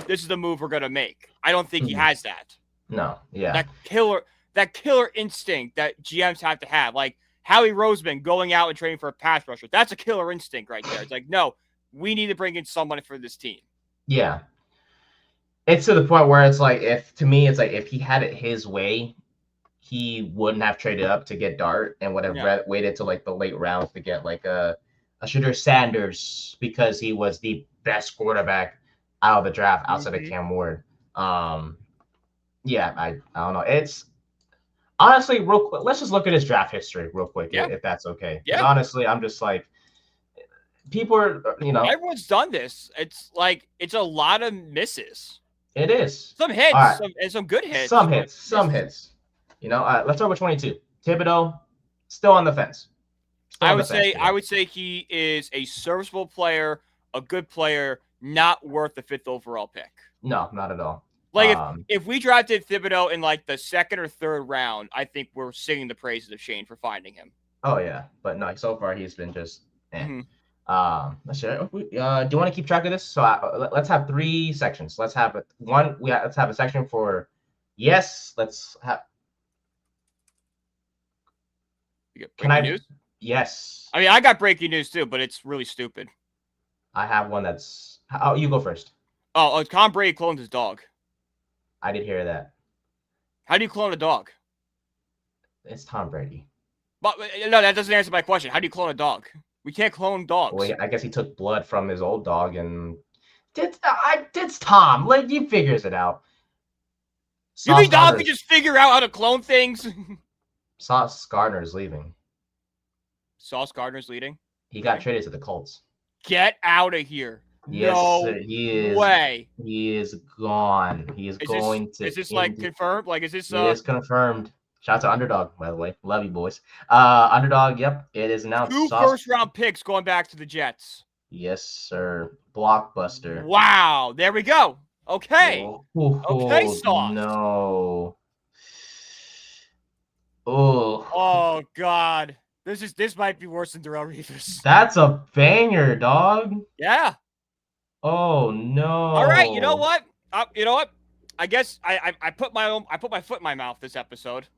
this is the move we're going to make. I don't think he has that. No, yeah. That killer instinct that GMs have to have, like Howie Roseman going out and training for a pass rusher. That's a killer instinct right there. It's like, no, we need to bring in someone for this team. Yeah. It's to the point where it's like, if he had it his way, he wouldn't have traded up to get Dart and would have waited till like the late rounds to get like a Shedeur Sanders, because he was the best quarterback out of the draft outside of Cam Ward. I don't know. It's honestly real quick. Let's just look at his draft history real quick, if that's okay. Because honestly, I'm just like, people are, everyone's done this. It's like, it's a lot of misses. It is some hits, and some good hits. Some hits. Let's start with 22. Thibodeau, still on the fence. I would say he is a serviceable player, a good player, not worth the 5th overall pick. No, not at all. Like if we drafted Thibodeau in like the 2nd or 3rd round, I think we're singing the praises of Shane for finding him. Oh yeah, but no, so far he's been just. Let's see. Do you want to keep track of this? So let's have 3 sections. Let's have let's have a section for yes. Let's have. Breaking news? Yes. I mean, I got breaking news too, but it's really stupid. I have one that's. Oh, you go first. Oh, Tom Brady cloned his dog. I did hear that. How do you clone a dog? It's Tom Brady. But no, that doesn't answer my question. How do you clone a dog? We can't clone dogs. Well, I guess he took blood from his old dog and it's Tom. Like he figures it out. You Sauce think Dom can Gardner's just figure out how to clone things? Sauce Gardner's leaving. Sauce Gardner's leading. He got traded to the Colts. Get out of here. Yes, No he is. way. He is gone. He is going to. Is this like confirmed? Like, is this It is confirmed. Shout out to Underdog, by the way. Love you, boys. Underdog, yep, it is announced. 2 first-round picks going back to the Jets. Yes, sir. Blockbuster. Wow. There we go. Okay. Okay, Sauce. No. Oh, God. This might be worse than Darrell Revis. That's a banger, dog. Yeah. Oh no. All right. You know what? I guess I put my foot in my mouth this episode.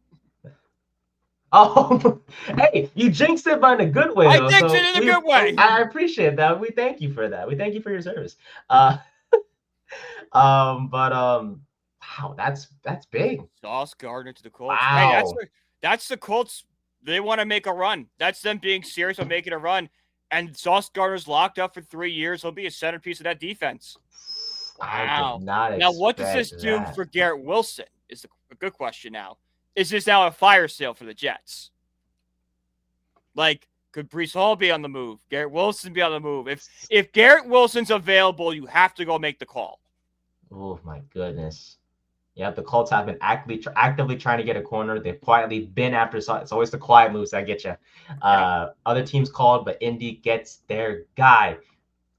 Oh, hey, you jinxed it, but in a good way. Though, I jinxed it in a good way. I appreciate that. We thank you for that. We thank you for your service. Wow, that's big. Sauce Gardner to the Colts. Wow. Hey, that's the Colts. They want to make a run. That's them being serious about making a run. And Sauce Gardner's locked up for 3 years. He'll be a centerpiece of that defense. Wow. Now, what does this do for Garrett Wilson? Is a good question now. Is this now a fire sale for the Jets? Like, could Breece Hall be on the move? Garrett Wilson be on the move? If Garrett Wilson's available, you have to go make the call. Oh, my goodness. Yeah, the Colts have been actively trying to get a corner. They've quietly been after. It's always the quiet moves that get you. Other teams called, but Indy gets their guy.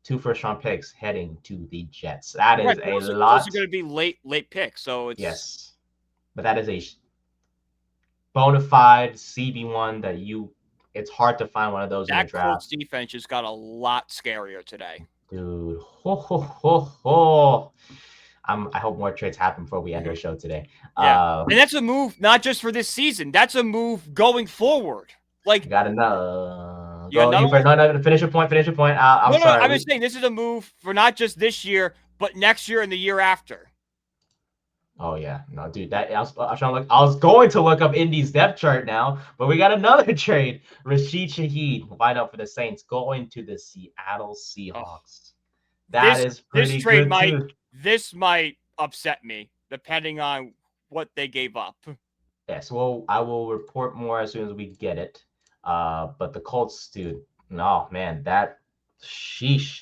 2 first-round picks heading to the Jets. That is a lot. Those are going to be late picks, so it's yes, but that is a bona fide CB1 that it's hard to find one of those in the draft. That Colts defense just got a lot scarier today, dude. I hope more trades happen before we end our show today. Yeah, and that's a move not just for this season. That's a move going forward. Like, got another. No, finish your point. I'm sorry. I'm just saying this is a move for not just this year, but next year and the year after. Oh yeah, no, dude. I was going to look up Indy's depth chart now, but we got another trade. Rashid Shaheed, wide out for the Saints, going to the Seattle Seahawks. That is pretty good too. This might upset me, depending on what they gave up. Yes, well, I will report more as soon as we get it. But the Colts, dude, no, man, that sheesh.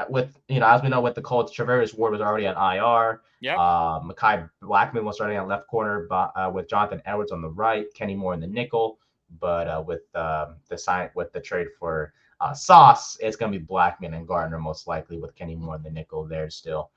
With as we know, with the Colts, Travarius Ward was already on IR. Yeah. Mekhi Blackman was starting on left corner, with Jonathan Edwards on the right, Kenny Moore in the nickel. But with the trade for Sauce, it's gonna be Blackman and Gardner most likely, with Kenny Moore in the nickel there still.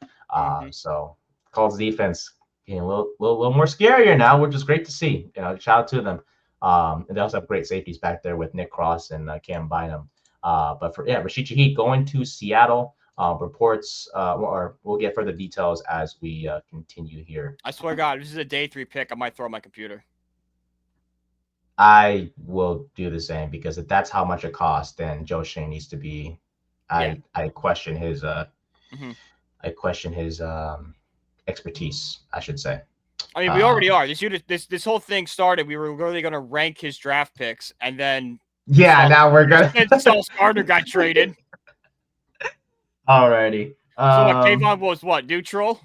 So Colts defense getting a little more scarier now, which is great to see. Shout out to them. And they also have great safeties back there with Nick Cross and Cam Bynum. But Rashid Shaheed going to Seattle. Reports, or we'll get further details as we continue here. I swear to God, this is a day 3 pick. I might throw my computer. I will do the same, because if that's how much it costs, then Joe Shane needs to be. I question his. I question his expertise, I should say. I mean, we already are. This whole thing started. We were really going to rank his draft picks, and then now we're gonna. Sauce Gardner got traded. Alrighty. So Kayvon was what, neutral?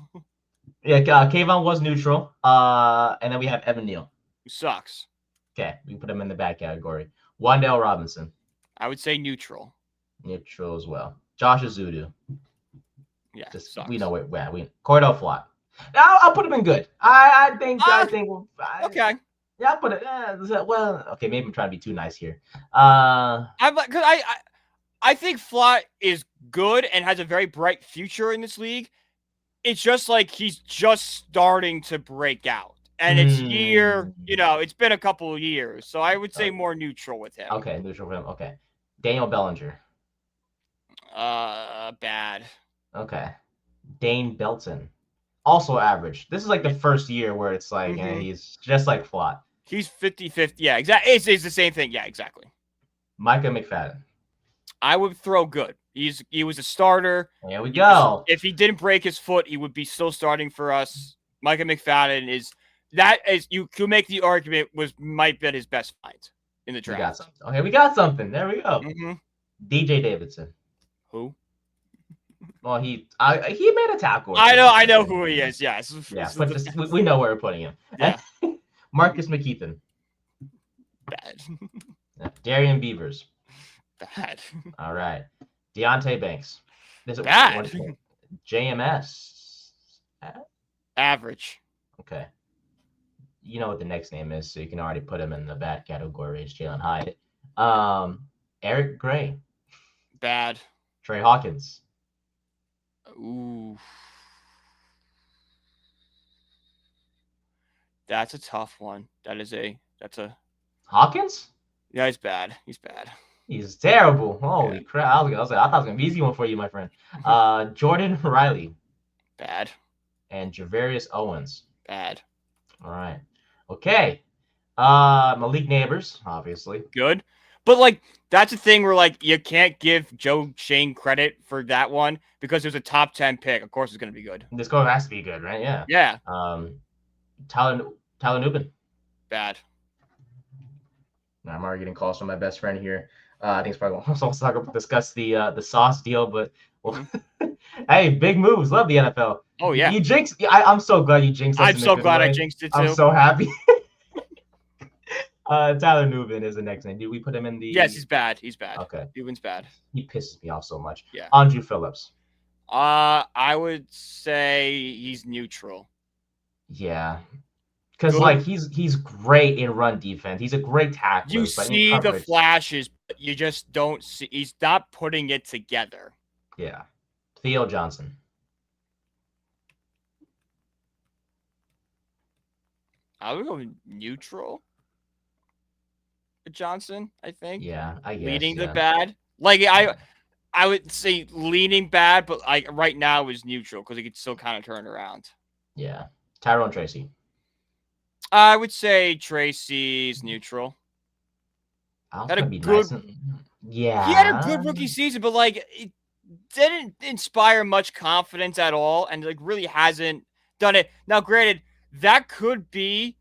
Yeah, Kayvon was neutral. And then we have Evan Neal, who sucks. Okay, we can put him in the bad category. Wan'Dale Robinson. I would say neutral. Neutral as well. Josh Azudu. Yeah, sucks. We know it. Yeah, Cordell Flott. I'll put him in good. I think. Okay. Yeah, I'll put it. Well, okay. Maybe I'm trying to be too nice here. I think Flott is good and has a very bright future in this league. It's just like he's just starting to break out. And it's it's been a couple of years. So I would say more neutral with him. Okay, neutral with him. Okay. Daniel Bellinger. Bad. Okay. Dane Belton. Also average. This is like the first year where it's like he's just like Flott. He's 50-50. Yeah, exactly. It's the same thing. Yeah, exactly. Micah McFadden. I would throw good. He was a starter. There we go. If he didn't break his foot, he would be still starting for us. Micah McFadden you could make the argument might be his best find. in the We got draft. something. Okay, we got something. There we go. Mm-hmm. DJ Davidson. Who? Well, he made a tackle or I two. know. This I know year. who he is. Yes. Yeah, but just we know where we're putting him. Yeah. Marcus McKeithen. Bad. Darian Beavers. Bad. All right. Deontay Banks. This is Bad. JMS. Average. Okay. You know what the next name is, so you can already put him in the bad category. It's Jalen Hyde. Eric Gray. Bad. Trey Hawkins. Ooh. That's a tough one. That's a Hawkins? Yeah, he's bad. He's bad. He's terrible. Holy crap. I thought it was gonna be an easy one for you, my friend. Jordan Riley. Bad. And Javarius Owens. Bad. All right. Okay. Malik Neighbors, obviously. Good. But like that's a thing where like you can't give Joe Shane credit for that one because it was a top 10 pick. Of course it's gonna be good. This goal has to be good, right? Yeah. Yeah. Tyler Nubin. Bad. I'm already getting calls from my best friend here. I think it's probably going to discuss the Sauce deal, but well, hey, big moves. Love the NFL. Oh yeah. You jinxed. I'm so glad you jinxed us. I'm so glad I jinxed it too. I'm so happy. Tyler Nubin is the next name. Did we put him in the? Yes, he's bad. He's bad. Okay. Nubin's bad. He pisses me off so much. Yeah. Andrew Phillips. I would say he's neutral. Yeah. Because like he's great in run defense. He's a great tackler. You see the flashes, but you just don't see. He's not putting it together. Yeah. Theo Johnson. I would go neutral. Johnson, I think. Yeah, I guess. Leading the bad. Like I would say leaning bad, but like right now is neutral because he could still kind of turn around. Yeah. Tyrone Tracy. I would say Tracy's neutral. Had a good, nice. Yeah. He had a good rookie season, but like it didn't inspire much confidence at all, and like really hasn't done it. Now, granted, that could be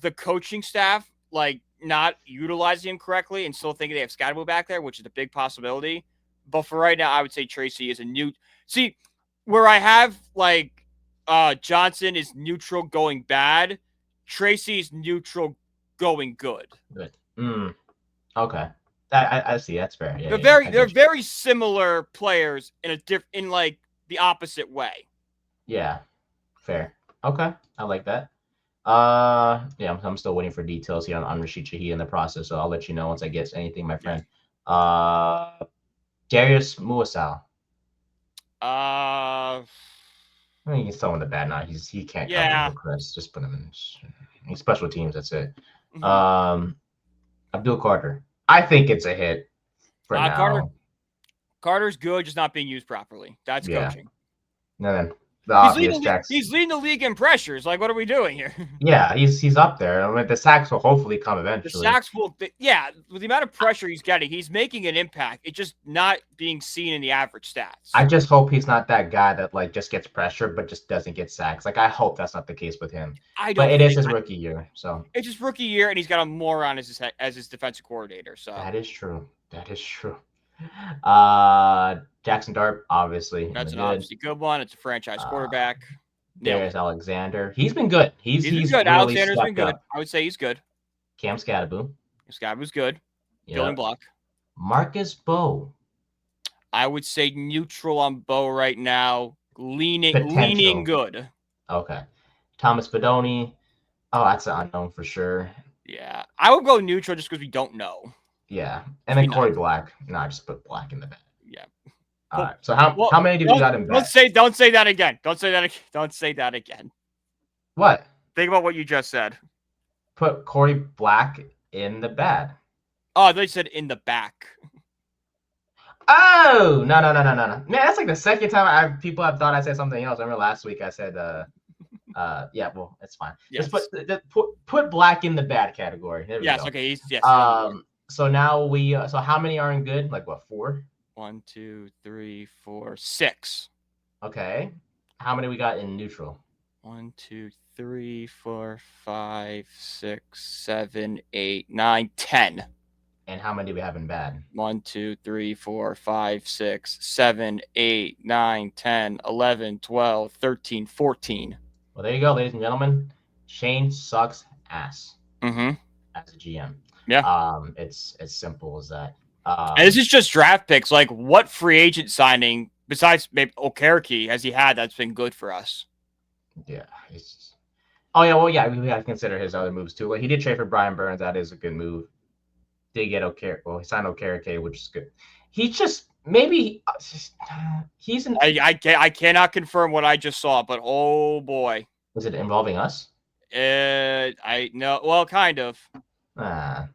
the coaching staff like not utilizing him correctly and still thinking they have Scotty back there, which is a big possibility. But for right now, I would say Tracy is a new. See, where I have like Johnson is neutral going bad. Tracy's neutral going good. Good. Okay. I see. That's fair. Yeah, they're very similar players in like the opposite way. Yeah. Fair. Okay. I like that. Yeah, I'm still waiting for details here on Rashid Shahi in the process, so I'll let you know once I get anything, my friend. Yeah. Darius Muasau. I mean, he's throwing the bad now. He can't cover the Chris. Just put him in special teams. That's it. Mm-hmm. Abdul Carter. I think it's a hit for now. Carter's good, just not being used properly. That's coaching. And then the obvious he's leading the league in pressures. Like, what are we doing here? Yeah, he's up there. I mean, the sacks will hopefully come eventually. The sacks will, with the amount of pressure he's getting, he's making an impact. It's just not being seen in the average stats. I just hope he's not that guy that like just gets pressure but just doesn't get sacks. Like, I hope that's not the case with him. But it is his rookie year, so it's his rookie year, and he's got a moron as his defensive coordinator. So that is true. Jackson Dart, obviously. That's an obviously good one. It's a franchise quarterback. There's Alexander. He's been good. He's been good. Really Alexander's been good. I would say he's good. Cam Scadaboo. Scadaboo's good. Building block. Marcus Bowe. I would say neutral on Bowe right now. Leaning good. Okay. Thomas Fedoni. Oh, that's an unknown for sure. Yeah. I would go neutral just because we don't know. Yeah. And then Corey Black. No, I just put Black in the back. Yeah. All right. So how many do we got in back? Don't say that again. Don't say that again. What? Think about what you just said. Put Corey Black in the bad. Oh, they said in the back. Oh, no. Man, that's like the second time people have thought I said something else. I remember last week I said yeah, well, it's fine. Yes. Just put Black in the bad category. There we go. Okay, so now so how many are in good? Like what, 4? 1, 2, 3, 4, 6. Okay. How many we got in neutral? 1, 2, 3, 4, 5, 6, 7, 8, 9, 10. And how many do we have in bad? 1, 2, 3, 4, 5, 6, 7, 8, 9, 10, 11, 12, 13, 14. Well, there you go, ladies and gentlemen. Shane sucks ass Mm-hmm. as a GM. Yeah. It's as simple as that. And this is just draft picks. Like, what free agent signing besides maybe Okereke has he had that's been good for us? Yeah. It's Oh yeah, well yeah, we have to consider his other moves too. Like he did trade for Brian Burns, that is a good move. Did get Okereke, well he signed Okereke, which is good. He just maybe he's an. I cannot confirm what I just saw, but oh boy. Is it involving us? I know. Well, kind of. Ah,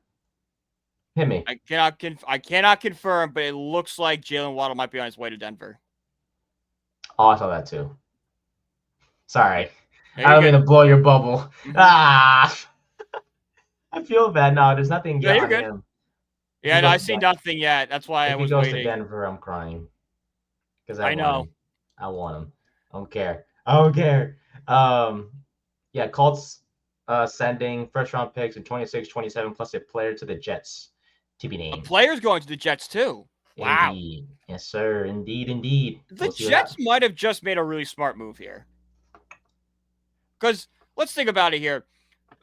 hit me. I cannot confirm, but it looks like Jalen Waddle might be on his way to Denver. Oh, I saw that too. Yeah, Sorry, yeah I you're don't mean good. to blow your bubble. Mm-hmm. Ah, I feel bad. No, there's nothing Yeah, yet you're on good. him. If he Yeah, no, goes I to see Den- nothing yet. That's why I if he was goes to waiting. Denver, I'm crying because I I want know. him. I want him. I don't care. I don't care. Um, yeah, Colts sending first round picks in 26, 27 plus a player to the Jets to be A named. player's going to the Jets too. Wow. Indeed. Yes, sir. Indeed, indeed. The We'll see what Jets happens. might have just made a really smart move here. Because let's think about it here.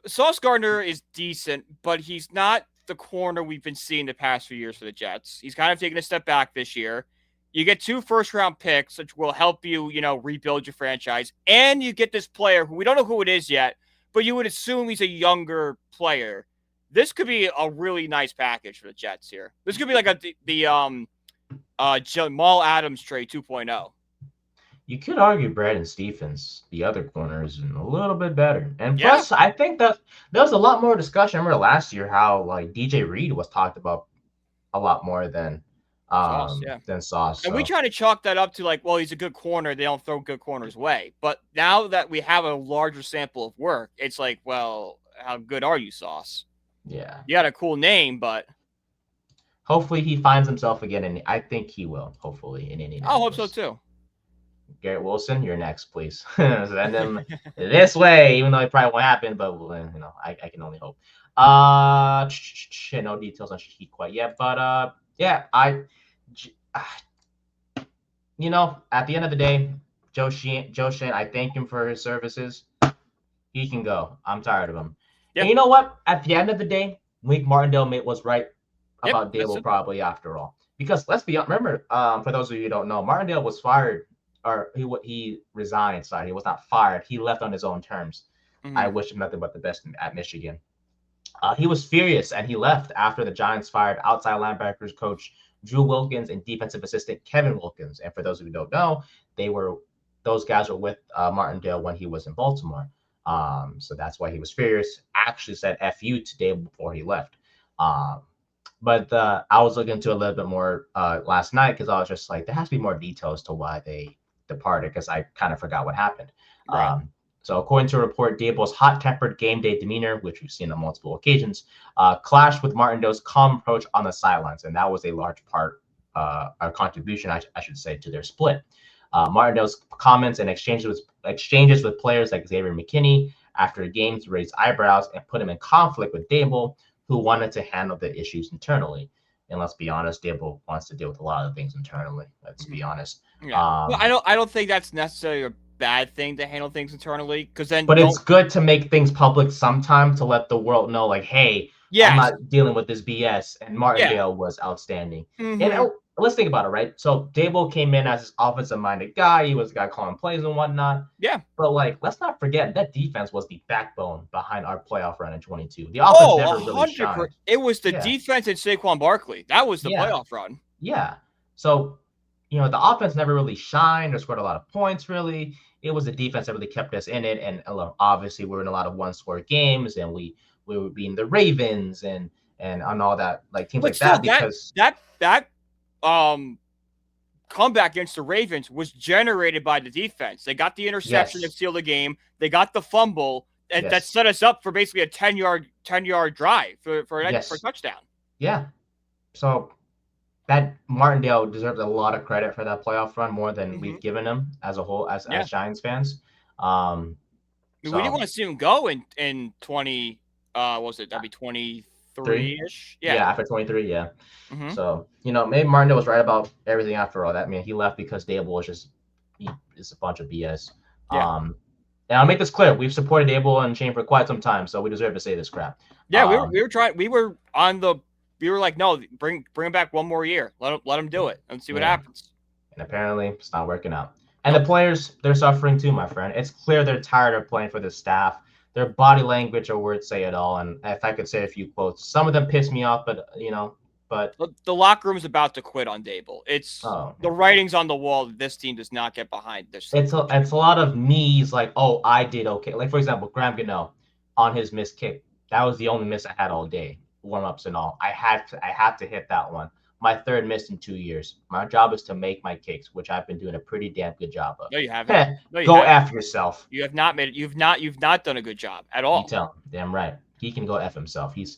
Sauce Gardner is decent, but he's not the corner we've been seeing the past few years for the Jets. He's kind of taken a step back this year. You get 2 first-round picks, which will help you, rebuild your franchise, and you get this player who we don't know who it is yet, but you would assume he's a younger player. This could be a really nice package for the Jets here. This could be like the Jamal Adams trade 2.0. You could argue Brandon Stephens, the other corner, is a little bit better. And Yeah, plus, I think that there was a lot more discussion. I remember last year how like DJ Reed was talked about a lot more Sauce, yeah. than Sauce. And we So try to chalk that up to like, well, he's a good corner. They don't throw good corners away. But now that we have a larger sample of work, it's like, well, how good are you, Sauce? yeah. You got a cool name, but Hopefully he finds himself again, and I think he will. Hopefully in I hope so Indianapolis. too. Garrett Wilson, you're next, please. Send him this way, even though it probably won't happen, but I can only hope. No details on Shaquille quite yet, but yeah, at the end of the day, Joe Shane, I thank him for his services. He can go. I'm tired of him. And Yeah. you know what? At the end of the day, Mike Martindale was right Yep. about That's Dable it. probably after all. Because let's be honest, remember, for those of you who don't know, Martindale was fired or he resigned. Sorry, he was not fired. He left on his own terms. I Mm-hmm. wish him nothing but the best at Michigan. He was furious and he left after the Giants fired outside linebackers coach Drew Wilkins and defensive assistant Kevin Wilkins. And for those of you who don't know, those guys were with Martindale when he was in Baltimore. So that's why he was furious. Actually said "F you" today before he left. Um, but I was looking into a little bit more last night because I was just like, there has to be more details to why they departed because I kind of forgot what happened. Right. So according to a report, Dable's hot-tempered game day demeanor, which we've seen on multiple occasions, clashed with Martindale's calm approach on the sidelines, and that was a large part, a contribution, I should say, to their split. Martindale's comments and exchanges with players like Xavier McKinney after games raised eyebrows and put him in conflict with Dable, who wanted to handle the issues internally. And let's be honest, Dable wants to deal with a lot of things internally. Let's be honest. Yeah. Well, I don't think that's necessarily a bad thing to handle things internally because then But it's don't. good to make things public sometimes to let the world know, like, hey, I'm Yes. not dealing with this BS. And Yeah. Martindale was outstanding. And Mm-hmm. let's think about it, right? So Dable came in as this offensive-minded guy. He was the guy calling plays and whatnot. Yeah. But like, let's not forget that defense was the backbone behind our playoff run in 22. The offense Oh, never really 100%. shined. It was the Yeah, defense and Saquon Barkley. That was the yeah, playoff run. yeah. So the offense never really shined or scored a lot of points. Really, it was the defense that really kept us in it. And obviously, we're in a lot of one-score games, and we were beating the Ravens and on all that, like teams But like still, that that because that that um comeback against the Ravens was generated by the defense. They got the interception to yes, seal the game. They got the fumble that yes, set us up for basically a 10-yard drive for a yes, touchdown. yeah. So that Martindale deserves a lot of credit for that playoff run more than Mm-hmm. we've given him as a whole as Yeah. Giants fans. Um, I mean, we didn't so want to see him go in 20 what was it? That'd be 23-ish. Yeah, Yeah. after 23, yeah. Mm-hmm. So, maybe Martindale was right about everything after all. That, he left because Dable was it's a bunch of BS. Yeah. And I'll make this clear: we've supported Dable and Shane for quite some time, so we deserve to say this crap. Yeah, we were like, no, bring him back one more year. Let him do it and see what Yeah, happens. and apparently it's not working out. And the Nope. players, they're suffering too, my friend. It's clear they're tired of playing for the staff. Their body language or words say it all. And if I could say a few quotes, some of them piss me off, but The locker room is about to quit on Dable. It's oh, the writing's on the wall that this team does not get behind this it's coach. a lot of me's like, oh, I did okay. Like, for example, Graham Gano on his missed kick. That was the only miss I had all day, warm-ups and all. I had to hit that one. My third miss in 2 years. My job is to make my kicks, which I've been doing a pretty damn good job of. No, you haven't. No, you Go haven't. after yourself. You have not made it. You've not done a good job at You all. tell him. Damn right. He can go F himself. He's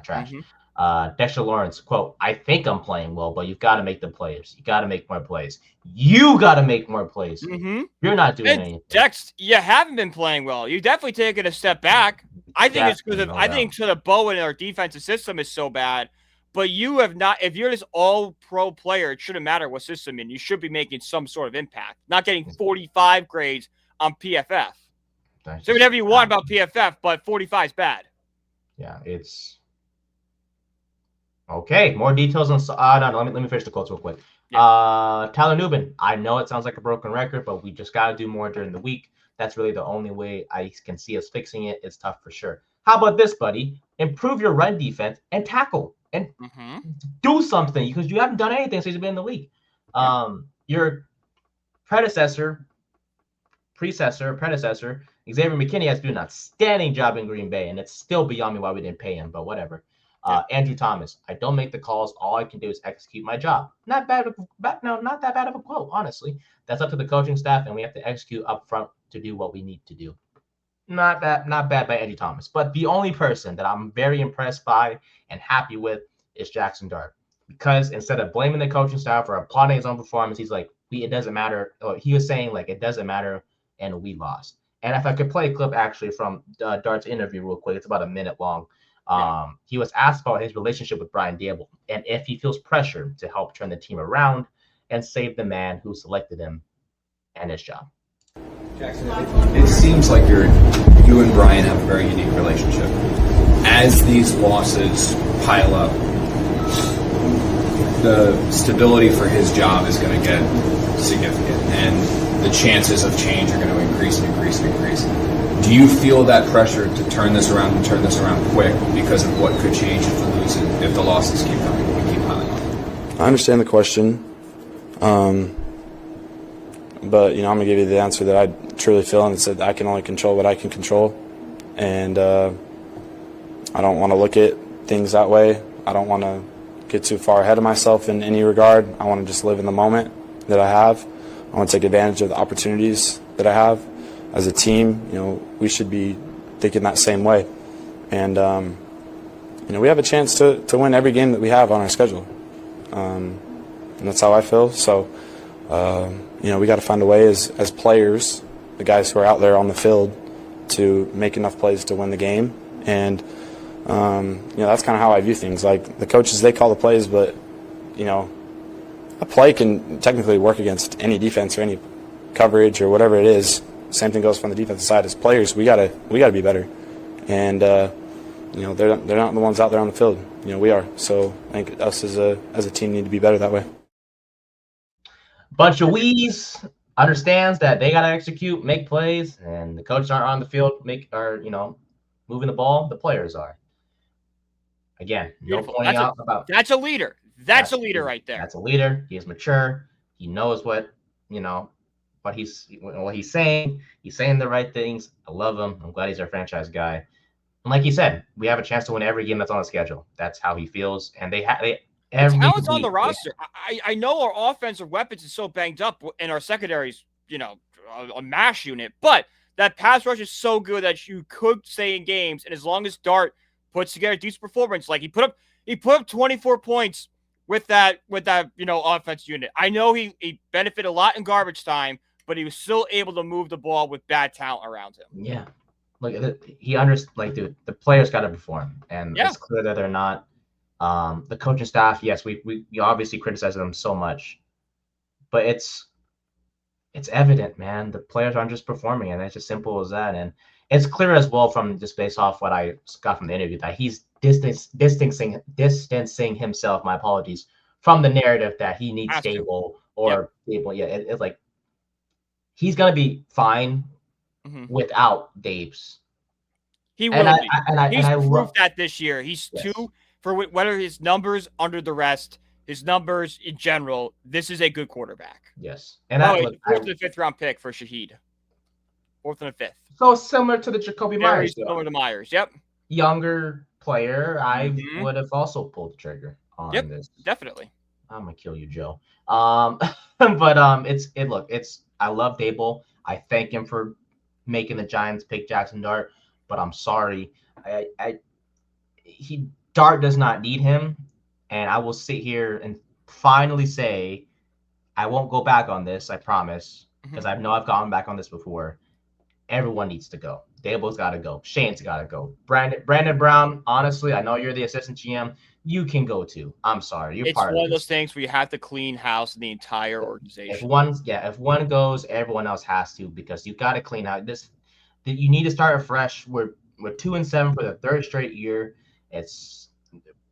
trash. Mm-hmm. Dexter Lawrence, quote, I think I'm playing well, but you've got to make the players. You got to make more plays. You got to make more plays. Mm-hmm. You're not doing And anything. Dex, you haven't been playing well. You've definitely taken a step back. I think it's because of I think the Bowen in our defensive system is so bad. But you have not. If you're this all-pro player, it shouldn't matter what system you're in. You should be making some sort of impact, not getting 45 grades on PFF. Say whatever you want about PFF, but 45 is bad. Yeah, it's okay. More details on. No, let me finish the quotes real quick. Yeah. Tyler Nubin. I know it sounds like a broken record, but we just got to do more during the week. That's really the only way I can see us fixing it. It's tough for sure. How about this, buddy? Improve your run defense and tackle and do something because you haven't done anything since you've been in the league. Your predecessor, Xavier McKinney has been an outstanding job in Green Bay, and it's still beyond me why we didn't pay him, but whatever. Andrew Thomas, I don't make the calls. All I can do is execute my job. Not that bad of a quote, honestly. That's up to the coaching staff, and we have to execute up front to do what we need to do. Not bad by Andrew Thomas. But the only person that I'm very impressed by and happy with is Jackson Dart. Because instead of blaming the coaching staff or applauding his own performance, he's like, it doesn't matter. He was saying, like, it doesn't matter, and we lost. And if I could play a clip actually from Dart's interview real quick, it's about a minute long. He was asked about his relationship with Brian Dable and if he feels pressure to help turn the team around and save the man who selected him and his job. Jackson, it seems like you and Brian have a very unique relationship. As these losses pile up, the stability for his job is going to get significant, and the chances of change are going to increase and increase and increase. Do you feel that pressure to turn this around and turn this around quick because of what could change if the losses keep coming and keep piling up? I understand the question, but I'm going to give you the answer that I truly feel, and it's that I can only control what I can control, and I don't want to look at things that way. I don't want to get too far ahead of myself in any regard. I want to just live in the moment that I have. I want to take advantage of the opportunities that I have. As a team, we should be thinking that same way. And, we have a chance to win every game that we have on our schedule. And that's how I feel. So, we got to find a way as players, the guys who are out there on the field, to make enough plays to win the game. And, that's kind of how I view things. Like, the coaches, they call the plays, but, a play can technically work against any defense or any coverage or whatever it is. Same thing goes from the defensive side. As players, we gotta be better, and they're not the ones out there on the field. We are. So I think us as a team need to be better that way. Bunch of wees understands that they gotta execute, make plays, and the coaches aren't on the field, moving the ball. The players are. Again, Beautiful. No pointing out about. That's a leader. That's a leader right there. That's a leader. He is mature. He knows what he's saying. He's saying the right things. I love him. I'm glad he's our franchise guy. And like he said, we have a chance to win every game that's on the schedule. That's how he feels. And it's how it's on the roster. I know our offensive weapons is so banged up, and our secondary's a mash unit, but that pass rush is so good that you could stay in games. And as long as Dart puts together a decent performance, like he put up 24 points with that offense unit. I know he benefited a lot in garbage time, but he was still able to move the ball with bad talent around him. Yeah. look at it. Dude, the players got to perform, and Yeah. it's clear that they're not. The coaching staff, yes, we obviously criticize them so much, but it's evident, man. The players aren't just performing, and it's as simple as that. And it's clear as well from just based off what I got from the interview that he's distancing himself. My apologies from the narrative that he needs Has to. stable Yep. or stable. Yeah, it's like he's gonna be fine without Dave's. He And will I be. and He's I proved love that this year. He's yes. two for whether his numbers under the rest, his numbers in general. This is a good quarterback. Yes, and Oh, that wait, look fourth and fifth round pick for Shaheed. Fourth and a fifth. so similar to the Jacoby Very Myers similar though. to Myers. Yep. Younger player, I Mm-hmm. would have also pulled the trigger on Yep. this. Definitely. I'm gonna kill you, Joe. It's I love Dable. I thank him for making the Giants pick Jackson Dart, but I'm sorry, he Dart does not need him, and I will sit here and finally say I won't go back on this. I promise, because I know I've gone back on this before. Everyone needs to go. Dable's got to go. Shane's got to go. Brandon Brown, honestly, I know you're the assistant GM. You can go too. I'm sorry. You're It's part one of of those this. things where you have to clean house in the entire If organization. if one goes, everyone else has to because you got to clean out this. You need to start afresh. We're 2-7 for the third straight year. It's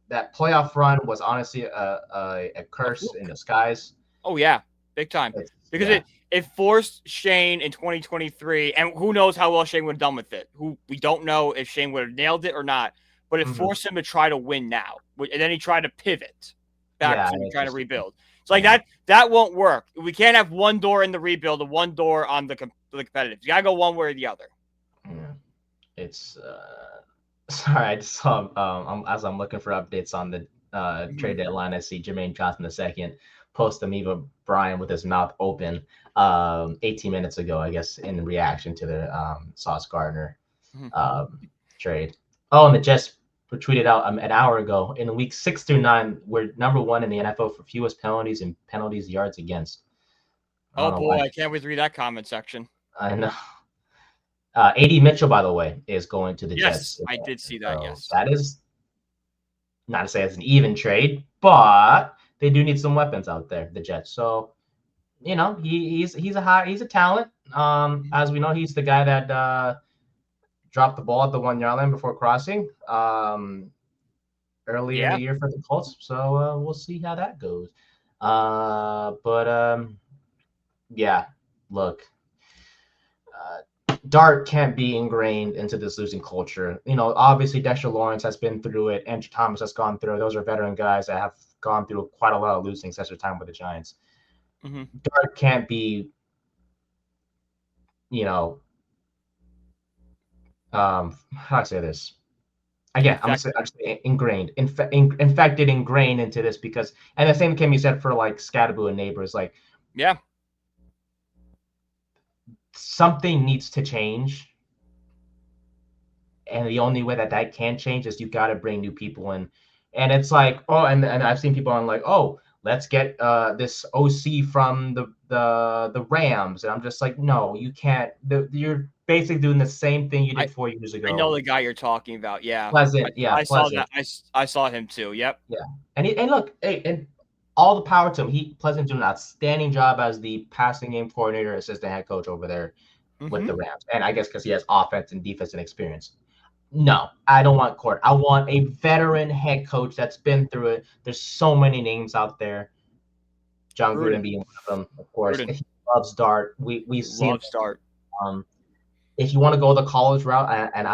that playoff run was honestly a curse in disguise. Oh yeah, big time. Because Yeah. it forced Shane in 2023, and who knows how well Shane would have done with it. We don't know if Shane would have nailed it or not, but it forced him to try to win now, and then he tried to pivot back to trying to rebuild. It's like that won't work. We can't have one door in the rebuild and one door on the competitive. You gotta go one way or the other. Yeah. It's sorry, I just saw as I'm looking for updates on the trade deadline, I see Jermaine Johnson II post Amiva Bryan with his mouth open 18 minutes ago, I guess, in reaction to the Sauce Gardner trade. Oh, and the Jets tweeted out an hour ago in week 6 through 9, we're number 1 in the NFL for fewest penalties and penalties yards against. Oh boy, I can't wait to read that comment section. I know. AD Mitchell, by the way, is going to the Jets. Yes, I did see that. Yes, that is not to say it's an even trade, but they do need some weapons out there, the Jets. So, he's a talent. As we know, he's the guy that dropped the ball at the 1 yard line before crossing early in the year for the Colts. So we'll see how that goes. Yeah, look. Dart can't be ingrained into this losing culture. Obviously Dexter Lawrence has been through it. Andrew Thomas has gone through it. Those are veteran guys that have gone through quite a lot of losing since their time with the Giants. Dart can't be, how do I say this? Again, I'm gonna say ingrained, infected, ingrained into this because, and the same can be said for like Scadaboo and Neighbors. Like, yeah. Something needs to change, and the only way that can change is you got to bring new people in. And it's like, and I've seen people on like, let's get this OC from the Rams, and I'm just like, no, you can't. You're basically doing the same thing you did 4 years ago. I know the guy you're talking about. Yeah, Pleasant. I saw that. I saw him too. Yep. Yeah, and look, hey, and all the power to him. Pleasant doing an outstanding job as the passing game coordinator, assistant head coach over there with the Rams. And I guess because he has offense and defensive experience. No, I don't want Court. I want a veteran head coach that's been through it. There's so many names out there. John Gruden being one of them, of course. He loves Dart. We've seen Dart. If you want to go the college route, and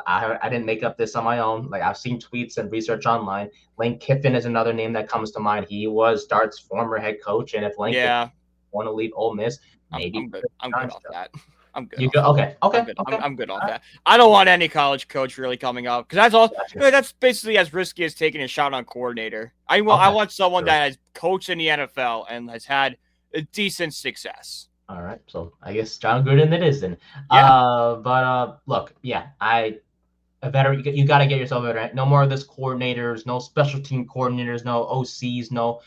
I didn't make up this on my own. Like I've seen tweets and research online. Lane Kiffin is another name that comes to mind. He was Dart's former head coach, and if Lane Kiffin want to leave Ole Miss, maybe I'm good off that. I'm good. You go? Okay. I'm good off that. I don't want any college coach really coming up because that's all. Gotcha. That's basically as risky as taking a shot on coordinator. I want someone that has coached in the NFL and has had a decent success. All right, so I guess John Gruden it is then. Look, a veteran. You got to get yourself a veteran. No more of this coordinators, no special team coordinators, no OCs, no,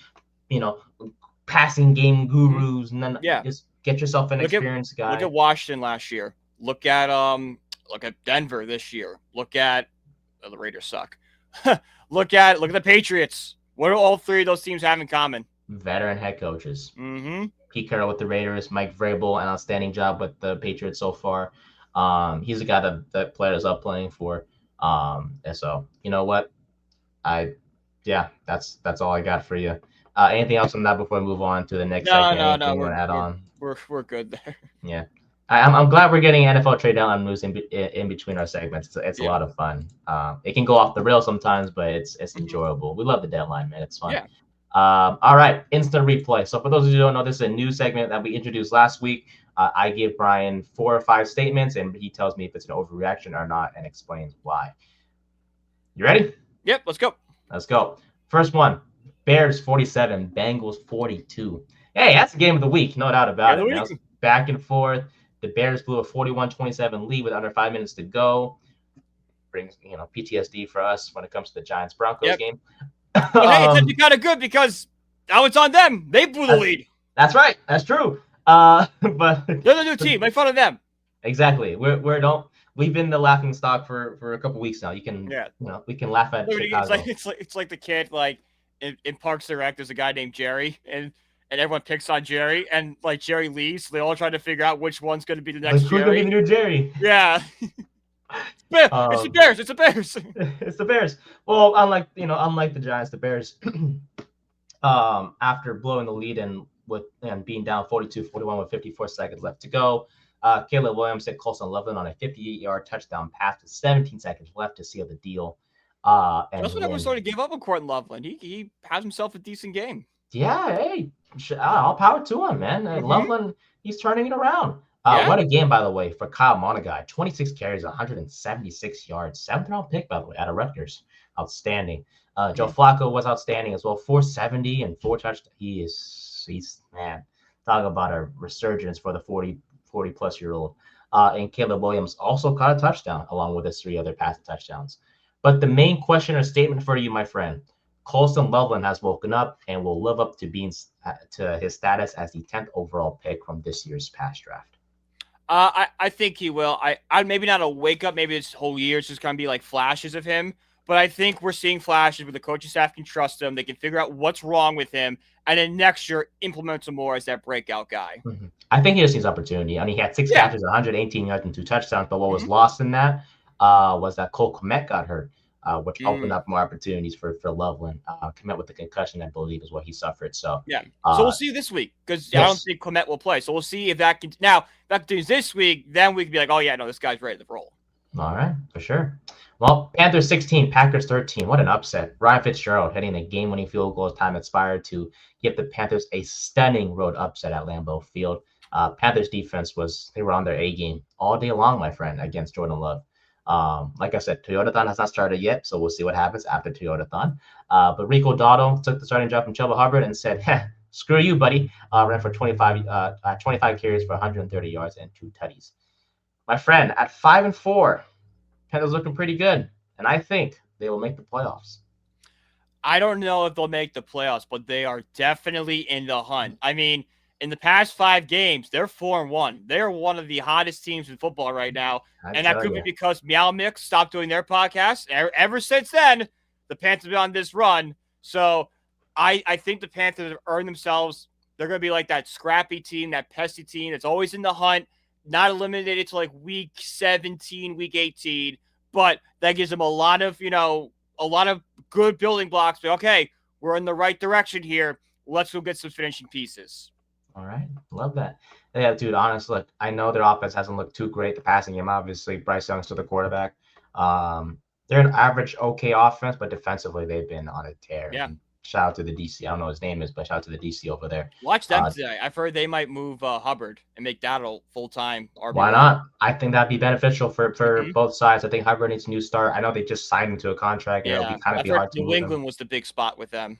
passing game gurus. None. Just get yourself an experienced guy. Look at Washington last year. Look at Denver this year. Look at the Raiders suck. look at the Patriots. What do all three of those teams have in common? Veteran head coaches. Mm-hmm. Pete Carroll with the Raiders, Mike Vrabel, an outstanding job with the Patriots so far. He's a guy that players are playing for. And so, you know what? That's all I got for you. Anything else on that before we move on to the next segment? Anything you want to add on? We're good there. Yeah. I'm glad we're getting NFL trade deadline moves in between our segments. It's a lot of fun. It can go off the rail sometimes, but it's enjoyable. We love the deadline, man. It's fun. Yeah. All right, instant replay. So for those of you who don't know, this is a new segment that we introduced last week. I give Brian 4 or 5 statements, and he tells me if it's an overreaction or not and explains why. You ready? Yep, let's go. Let's go. First one, Bears 47, Bengals 42. Hey, that's the game of the week, no doubt about it. Man. Back and forth. The Bears blew a 41-27 lead with under 5 minutes to go. Brings PTSD for us when it comes to the Giants-Broncos game. But hey, it's actually kind of good because now it's on them. They blew the lead. That's right. That's true. But they're the new team. Make fun of them. Exactly. We've been the laughing stock for a couple weeks now. We can laugh at Chicago. It's like the kid in Parks and Rec. There's a guy named Jerry, and everyone picks on Jerry, and Jerry leaves. So they all try to figure out which one's going to be the next Jerry. Who's going to be the new Jerry? Yeah. It's the Bears. It's the Bears. It's the Bears. Well, unlike the Giants, the Bears, after blowing the lead and being down 42-41 with 54 seconds left to go, Caleb Williams hit Colson Loveland on a 58-yard touchdown pass with 17 seconds left to seal the deal. And that's when everyone sort of gave up on Courtland Loveland. He has himself a decent game. Yeah, hey, all power to him, man. Loveland, he's turning it around. What a game, by the way, for Kyle Monagai. 26 carries, 176 yards. 7th-round pick, by the way, out of Rutgers. Outstanding. Joe Flacco was outstanding as well. 470 and 4 touchdowns. He's man, talk about a resurgence for the 40-plus-year-old. And Caleb Williams also caught a touchdown along with his 3 other passing touchdowns. But the main question or statement for you, my friend, Colson Loveland has woken up and will live up to his status as the 10th overall pick from this year's past draft. I think he will. I maybe not a wake up. Maybe this whole year it's just going to be like flashes of him. But I think we're seeing flashes where the coaching staff can trust him. They can figure out what's wrong with him. And then next year, implement him more as that breakout guy. Mm-hmm. I think he just needs opportunity. I mean, he had 6 catches, 118 yards, and 2 touchdowns. But what was lost in that was that Cole Kmet got hurt, which opened up more opportunities for Loveland. Kmet with the concussion, I believe, is what he suffered. So so we'll see this week because I don't think Kmet will play. So we'll see if that can. Now, if that continues this week, then we can be like, oh, yeah, no, this guy's ready to roll. All right, for sure. Well, Panthers 16, Packers 13. What an upset. Ryan Fitzgerald hitting a game-winning field goal as time expired to give the Panthers a stunning road upset at Lambeau Field. Panthers defense they were on their A game all day long, my friend, against Jordan Love. Like I said, Toyotathon has not started yet, so we'll see what happens after Toyotathon. But Rico Dotto took the starting job from Chuba Hubbard and said, screw you, buddy. Ran for 25 carries for 130 yards and 2 tutties. My friend, at 5-4, Panthers looking pretty good, and I think they will make the playoffs. I don't know if they'll make the playoffs, but they are definitely in the hunt. I mean, in the past 5 games, they're 4-1. They're one of the hottest teams in football right now, and that could be because Meow Mix stopped doing their podcast. Ever since then, the Panthers have been on this run. So I think the Panthers have earned themselves. They're going to be like that scrappy team, that pesky team that's always in the hunt. Not eliminated to like week 17, week 18, but that gives them a lot of good building blocks. But okay, we're in the right direction here. Let's go get some finishing pieces. All right. Love that. Yeah, dude, honestly, look, I know their offense hasn't looked too great. The passing game, obviously, Bryce Young's still the quarterback. They're an average, okay offense, but defensively, they've been on a tear. Yeah. And shout out to the DC. I don't know his name is, but shout out to the DC over there. Watch them today. I've heard they might move Hubbard and make that a full-time RB. Why not? I think that'd be beneficial for both sides. I think Hubbard needs a new start. I know they just signed him to a contract. Yeah, it'll be hard to move him. New England was the big spot with them.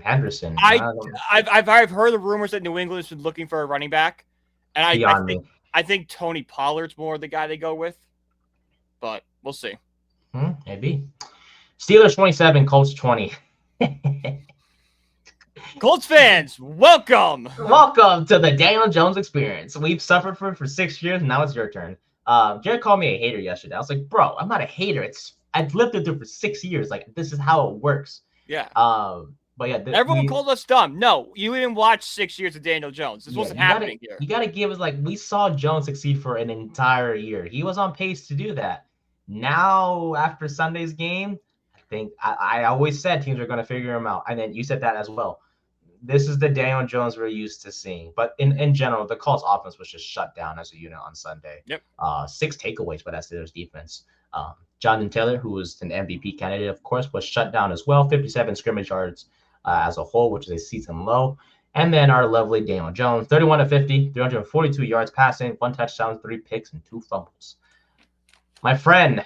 Henderson. I've heard the rumors that New England's been looking for a running back, and I think Tony Pollard's more the guy they go with, but we'll see. Maybe. Steelers 27, Colts 20. Colts fans, welcome. Welcome to the Daniel Jones experience. We've suffered for 6 years. Now it's your turn. Jared called me a hater yesterday. I was like, bro, I'm not a hater. I've lived it through for 6 years. Like, this is how it works. Yeah. But yeah, Everyone called us dumb. No, you didn't watch 6 years of Daniel Jones. This wasn't happening here. You got to give us, like, we saw Jones succeed for an entire year. He was on pace to do that. Now, after Sunday's game, I think I always said teams are going to figure him out. And then you said that as well. This is the Daniel Jones we're used to seeing. But in general, the Colts offense was just shut down as a unit on Sunday. Yep. 6 takeaways by that Steelers defense. Jonathan Taylor, who was an MVP candidate, of course, was shut down as well. 57 scrimmage yards as a whole, which is a season low. And then our lovely Daniel Jones, 31 of 50, 342 yards passing, 1 touchdown, 3 picks, and 2 fumbles. My friend,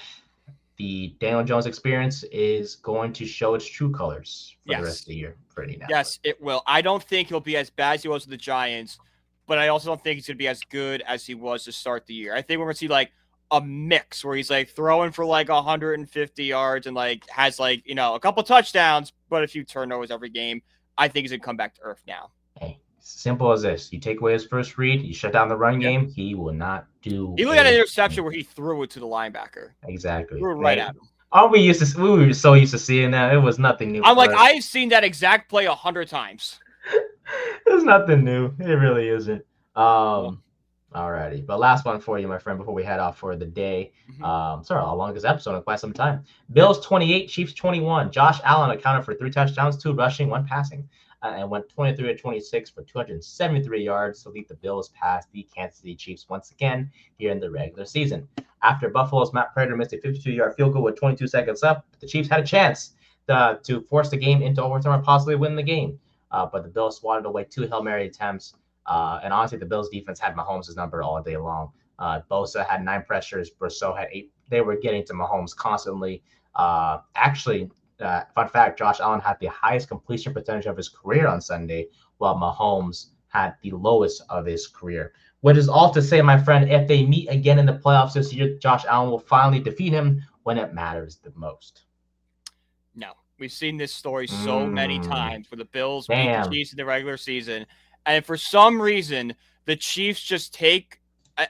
the Daniel Jones experience is going to show its true colors for the rest of the year. Pretty naturally. Yes, it will. I don't think he'll be as bad as he was with the Giants, but I also don't think he's going to be as good as he was to start the year. I think we're going to see like a mix where he's like throwing for like 150 yards and like has like, a couple touchdowns, but a few turnovers every game. I think he's going to come back to earth now. Hey, simple as this. You take away his first read, you shut down the run game, he will not do. He looked at an interception where he threw it to the linebacker. Exactly. Threw it right at him. We were so used to seeing that. It was nothing new. I'm like, I've seen that exact play 100 times. It's nothing new. It really isn't. Alrighty. But last one for you, my friend, before we head off for the day. Sorry, our longest episode in quite some time. Bills 28, Chiefs 21. Josh Allen accounted for 3 touchdowns, 2 rushing, 1 passing, and went 23 of 26 for 273 yards to lead the Bills past the Kansas City Chiefs once again here in the regular season. After Buffalo's Matt Prater missed a 52-yard field goal with 22 seconds left, the Chiefs had a chance to force the game into overtime or possibly win the game. But the Bills swatted away 2 Hail Mary attempts. And honestly, the Bills defense had Mahomes' number all day long. Bosa had 9 pressures. Brousseau had 8. They were getting to Mahomes constantly. Actually, fun fact, Josh Allen had the highest completion percentage of his career on Sunday, while Mahomes had the lowest of his career. Which is all to say, my friend, if they meet again in the playoffs this year, Josh Allen will finally defeat him when it matters the most. No. We've seen this story so many times where the Bills beat the Chiefs in the regular season. And for some reason, the Chiefs just take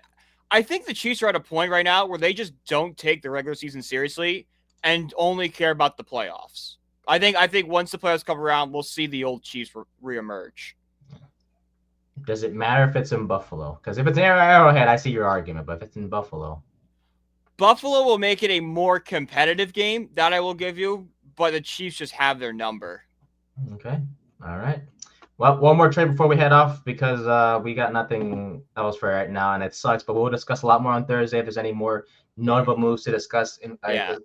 – I think the Chiefs are at a point right now where they just don't take the regular season seriously and only care about the playoffs. I think once the playoffs come around, we'll see the old Chiefs reemerge. Does it matter if it's in Buffalo? Because if it's in Arrowhead, I see your argument. But if it's in Buffalo. Buffalo will make it a more competitive game, that I will give you. But the Chiefs just have their number. Okay. All right. Well, one more trade before we head off because we got nothing else for right now, and it sucks. But we'll discuss a lot more on Thursday if there's any more notable moves to discuss,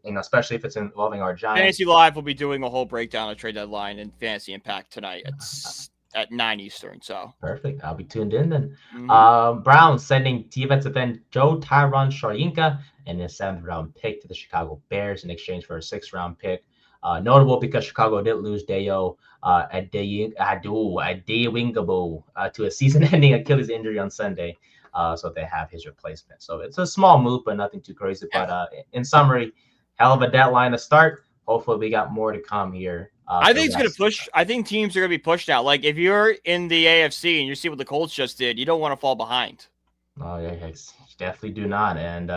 especially if it's involving our Giants. Fantasy Live will be doing a whole breakdown of trade deadline and Fantasy Impact tonight at 9 Eastern. So perfect. I'll be tuned in then. Browns sending defensive end Joe Tyron Shoyinka and a 7th round pick to the Chicago Bears in exchange for a 6th round pick. Notable because Chicago did lose Dayo Adewingabo to a season-ending Achilles injury on Sunday, so they have his replacement. So it's a small move, but nothing too crazy. But in summary, hell of a deadline to start. Hopefully, we got more to come here. I think it's going to push. I think teams are going to be pushed out. Like if you're in the AFC and you see what the Colts just did, you don't want to fall behind. Oh yeah, definitely do not, and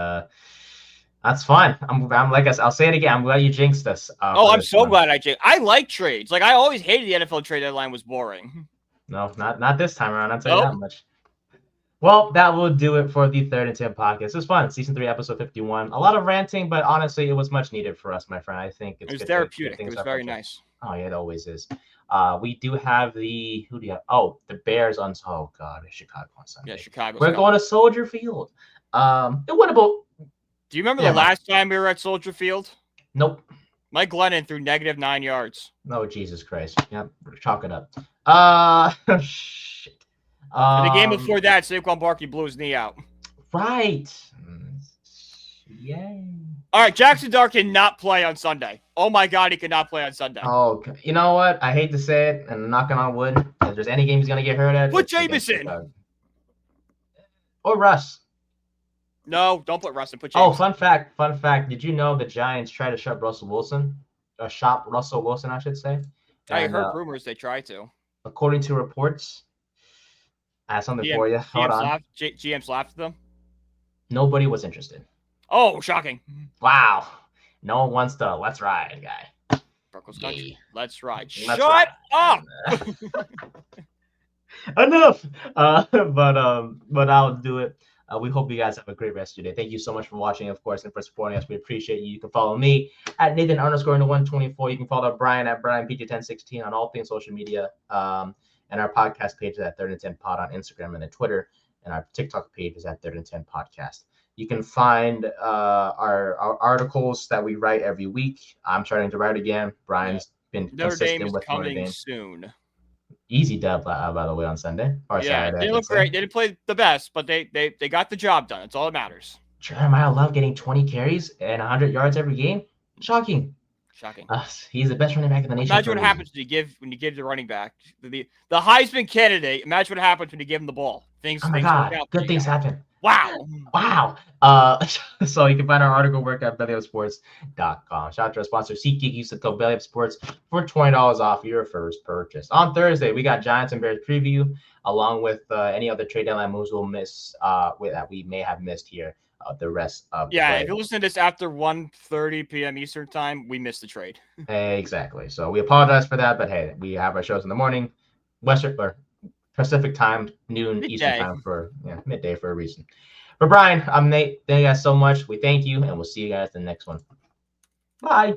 that's fine. I'll say it again. I'm glad you jinxed us. I'm so glad I jinxed. I like trades. Like I always hated the NFL trade deadline was boring. No, not this time around. I'll tell you that much. Well, that will do it for the 3rd and 10 podcast. It was fun. Season 3, episode 51. A lot of ranting, but honestly, it was much needed for us, my friend. I think it was therapeutic. It was very nice. Oh yeah, it always is. We do have who do you have? Oh, the Bears on. Oh God, Chicago on Sunday. Yeah, Chicago. We're going to Soldier Field. What about? Do you remember the last time we were at Soldier Field? Nope. Mike Glennon threw -9 yards. Oh, Jesus Christ. Yep. Chalk it up. Shit. In the game before that, Saquon Barkley blew his knee out. Right. Yay. All right, Jackson Dart cannot play on Sunday. Oh, my God, he cannot play on Sunday. Oh, you know what? I hate to say it, and I'm knocking on wood. If there's any game he's going to get hurt at, put Jameson. Or Russ. No, don't put Russ in. Put Jameson. Oh, fun fact. Did you know the Giants tried to shop Russell Wilson, I should say. I heard rumors they tried to. according to reports, I have something for you. Hold on. GMs laughed at them. Nobody was interested. Oh, shocking. Wow. No one wants the let's ride guy. Broncos country. Let's ride. Let's Shut ride. up. Enough. But I'll do it. We hope you guys have a great rest of your day. Thank you so much for watching, of course, and for supporting us. We appreciate you. You can follow me at Nathan_124. You can follow Brian at BrianPG1016 on all things social media. And our podcast page is at 3rd and 10 Pod on Instagram and then Twitter. And our TikTok page is at 3rd and 10 Podcast. You can find our articles that we write every week. I'm starting to write again. Brian's been consistent with Notre Dame. Soon. Easy dub, by the way, on Sunday. Or yeah, Saturday, they look great. They didn't play the best, but they got the job done. It's all that matters. Jeremiah Love getting 20 carries and 100 yards every game. Shocking. He's the best running back in the nation. Imagine what happens when you give the running back the Heisman candidate. Imagine what happens when you give him the ball. Oh my God! Good things happen. Wow. So you can find our article work at bellyupsports.com. Shout out to our sponsor, SeatGeek. Use the code BellyUpSports for $20 off your first purchase. On Thursday, we got Giants and Bears preview, along with any other trade deadline moves we'll miss that we may have missed here. The rest of if you listen to this after 1:30 p.m. Eastern time, we missed the trade. Exactly. So we apologize for that, but hey, we have our shows in the morning, Western or Pacific time, noon midday. Eastern time for midday for a reason. For Brian, I'm Nate. Thank you guys so much. We thank you, and we'll see you guys in the next one. Bye.